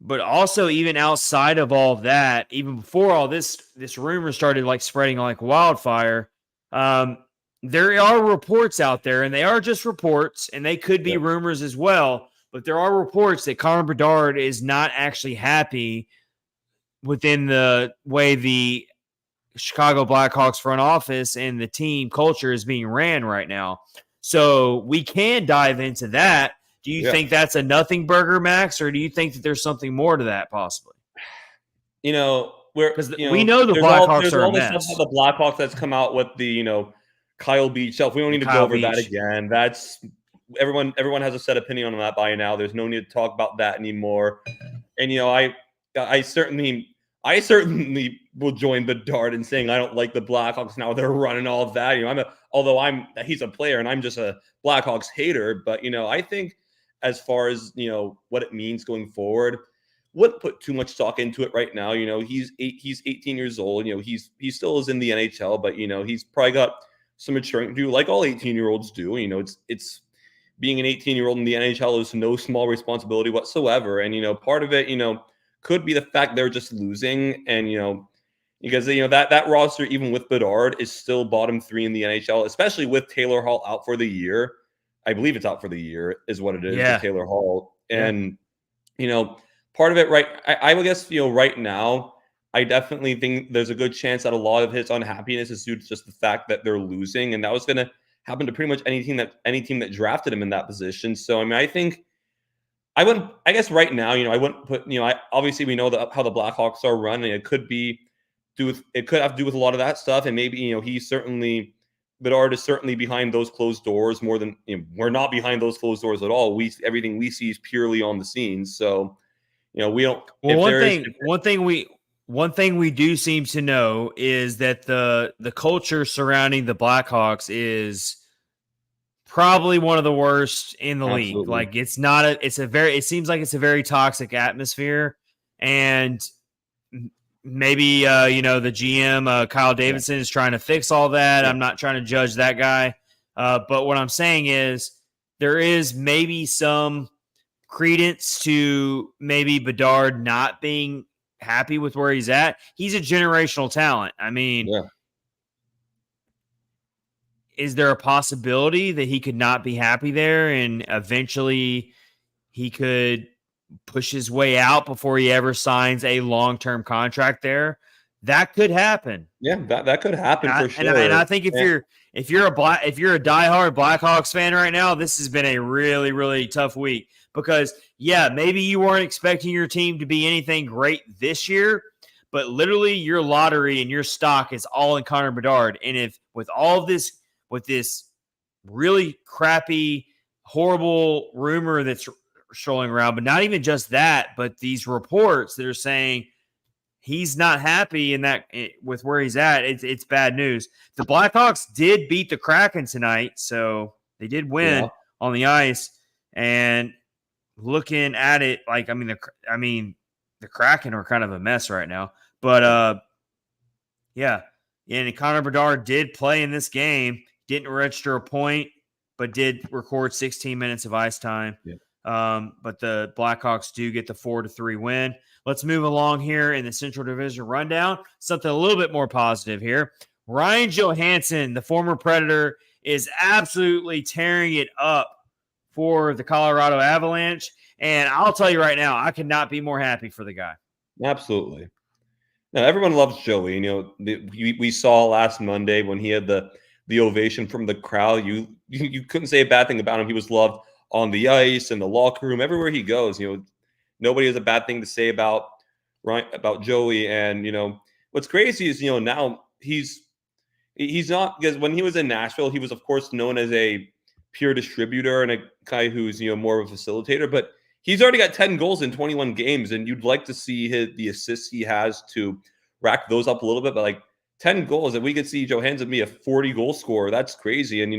but also, even outside of all of that, even before all this rumor started like spreading like wildfire, um, there are reports out there, and they are just reports, and they could be Yeah. rumors as well. But there are reports that Connor Bedard is not actually happy within the way the Chicago Blackhawks front office and the team culture is being ran right now. So we can dive into that. Do you Yeah. think that's a nothing burger, Max, or do you think that there's something more to that possibly? Where Because we know the there's Blackhawks are a all this stuff mess. about the Blackhawks that's come out with the Kyle Beach stuff. We don't The need to go Kyle over that Beach. again. That's everyone has a set opinion on that by now. There's no need to talk about that anymore. And I certainly will join Bedard in saying I don't like the Blackhawks now. They're running all of that. He's a player and I'm just a Blackhawks hater. But I think as far as what it means going forward, wouldn't put too much stock into it right now. He's 18 years old. He still is in the NHL, but he's probably got some maturing to do, like all 18-year-olds do. It's being an 18-year-old in the NHL is no small responsibility whatsoever. And part of it, could be the fact they're just losing, and because that roster, even with Bedard, is still bottom 3 in the NHL, especially with Taylor Hall out for the year. I believe it's out for the year, is what it is with Yeah. Taylor Hall, Yeah. and part of it, right? I would guess right now, I definitely think there's a good chance that a lot of his unhappiness is due to just the fact that they're losing, and that was going to happen to pretty much any team that drafted him in that position. So I think I guess right now, I wouldn't put, obviously we know how the Blackhawks are run, and it could have to do with a lot of that stuff. And maybe, Bedard is certainly behind those closed doors more than, we're not behind those closed doors at all. Everything we see is purely on the scenes. So, we don't, Well, if one thing we do seem to know is that the culture surrounding the Blackhawks is probably one of the worst in the league. absolutely. Like it seems like it's a very toxic atmosphere, and maybe the GM Kyle Davidson is trying to fix all that. Yeah. I'm not trying to judge that guy, but what I'm saying is there is maybe some credence to maybe Bedard not being happy with where he's at. He's a generational talent. I mean, Yeah. is there a possibility that he could not be happy there and eventually he could push his way out before he ever signs a long-term contract there? That could happen. Yeah, that could happen for sure. And I think if you're a diehard Blackhawks fan right now, this has been a really, really tough week because maybe you weren't expecting your team to be anything great this year, but literally your lottery and your stock is all in Connor Bedard. And if with all of this, with this really crappy, horrible rumor that's strolling around, but not even just that, but these reports that are saying he's not happy with where he's at, it's bad news. The Blackhawks did beat the Kraken tonight, so they did win on the ice. And looking at it, the Kraken are kind of a mess right now. But and Connor Bedard did play in this game. Didn't register a point, but did record 16 minutes of ice time. Yeah. But the Blackhawks do get the 4-3 win. Let's move along here in the Central Division rundown. Something a little bit more positive here. Ryan Johansson, the former Predator, is absolutely tearing it up for the Colorado Avalanche. And I'll tell you right now, I could not be more happy for the guy. Absolutely. No, everyone loves Joey. You know, we saw last Monday when he had the ovation from the crowd. You couldn't say a bad thing about him. He was loved on the ice, in the locker room, everywhere he goes. You know, nobody has a bad thing to say about Joey. And what's crazy is now he's not, because when he was in Nashville, he was of course known as a pure distributor and a guy who's more of a facilitator, but he's already got 10 goals in 21 games, and you'd like to see the assists he has to rack those up a little bit. But like 10 goals, and we could see Johansson be a 40 goal scorer. That's crazy. And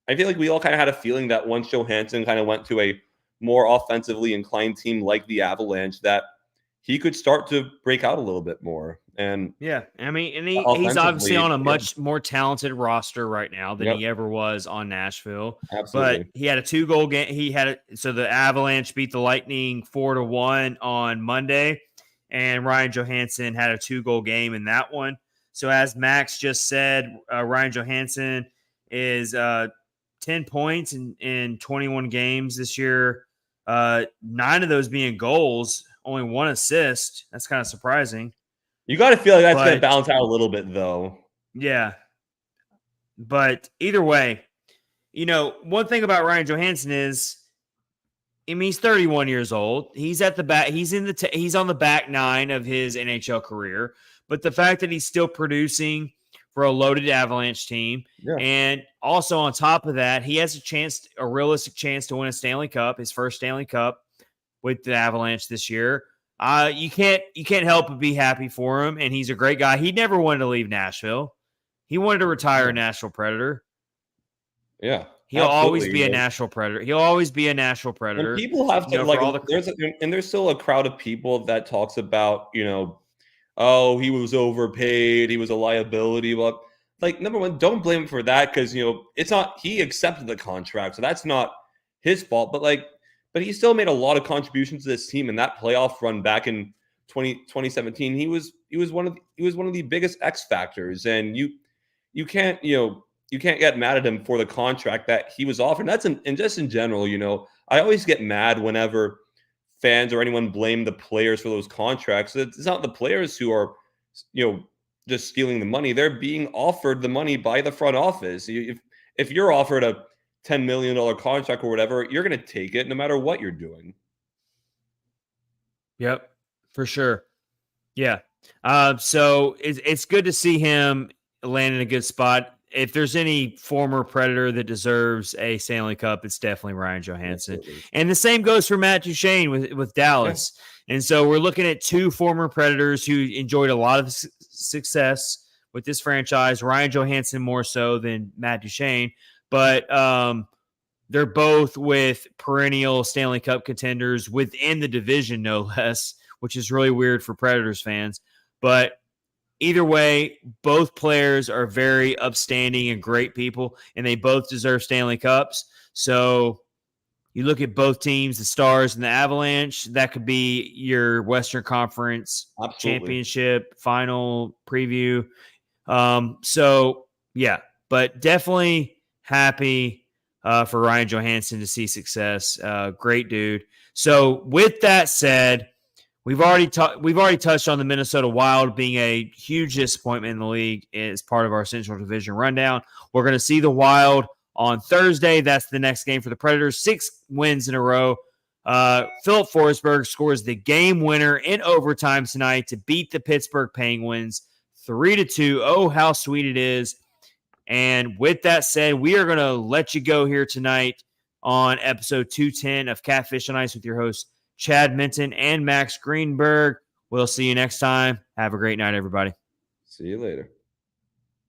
I feel like we all kind of had a feeling that once Johansson kind of went to a more offensively inclined team like the Avalanche, that he could start to break out a little bit more. And yeah, I mean, and he's obviously on a much more talented roster right now than he ever was on Nashville. Absolutely. But he had a 2-goal game. So the Avalanche beat the Lightning 4-1 on Monday, and Ryan Johansson had a 2-goal game in that one. So as Max just said, Ryan Johansson is 10 points in 21 games this year. 9 of those being goals, only 1 assist. That's kind of surprising. You got to feel like that's going to balance out a little bit, though. Yeah. But either way, one thing about Ryan Johansson is, he's 31 years old. He's at the back. He's on the back 9 of his NHL career. But the fact that he's still producing for a loaded Avalanche team, and also on top of that, he has a realistic chance to win a Stanley Cup, his first Stanley Cup with the Avalanche this year. You can't help but be happy for him, and he's a great guy. He never wanted to leave Nashville. He wanted to retire a Nashville Predator. Yeah, he'll always be a Nashville Predator. He'll always be a Nashville Predator. And people have to there's still a crowd of people that talks about oh, he was overpaid, he was a liability. But number one, don't blame him for that, because it's not, he accepted the contract, so that's not his fault. But he still made a lot of contributions to this team in that playoff run back in 2017. He was one of the biggest X factors, and you can't get mad at him for the contract that he was offered. And just in general, I always get mad whenever fans or anyone blame the players for those contracts. It's not the players who are just stealing the money. They're being offered the money by the front office. If you're offered a $10 million contract or whatever, you're going to take it no matter what you're doing. Yep, for sure. Yeah. So it's good to see him land in a good spot. If there's any former Predator that deserves a Stanley Cup, it's definitely Ryan Johansson. Absolutely. And the same goes for Matt Duchene with Dallas. Yeah. And so we're looking at 2 former Predators who enjoyed a lot of success with this franchise. Ryan Johansson more so than Matt Duchene. But they're both with perennial Stanley Cup contenders within the division, no less, which is really weird for Predators fans. But either way, both players are very upstanding and great people, and they both deserve Stanley Cups. So you look at both teams, the Stars and the Avalanche, that could be your Western Conference Championship final preview. So, yeah, but definitely happy for Ryan Johansson to see success. Great dude. So with that said, we've already touched on the Minnesota Wild being a huge disappointment in the league as part of our Central Division rundown. We're going to see the Wild on Thursday. That's the next game for the Predators. 6 wins in a row. Philip Forsberg scores the game winner in overtime tonight to beat the Pittsburgh Penguins 3-2. Oh, how sweet it is. And with that said, we are going to let you go here tonight on episode 210 of Catfish on Ice with your hosts, Chad Minton and Max Greenberg. We'll see you next time. Have a great night, everybody. See you later.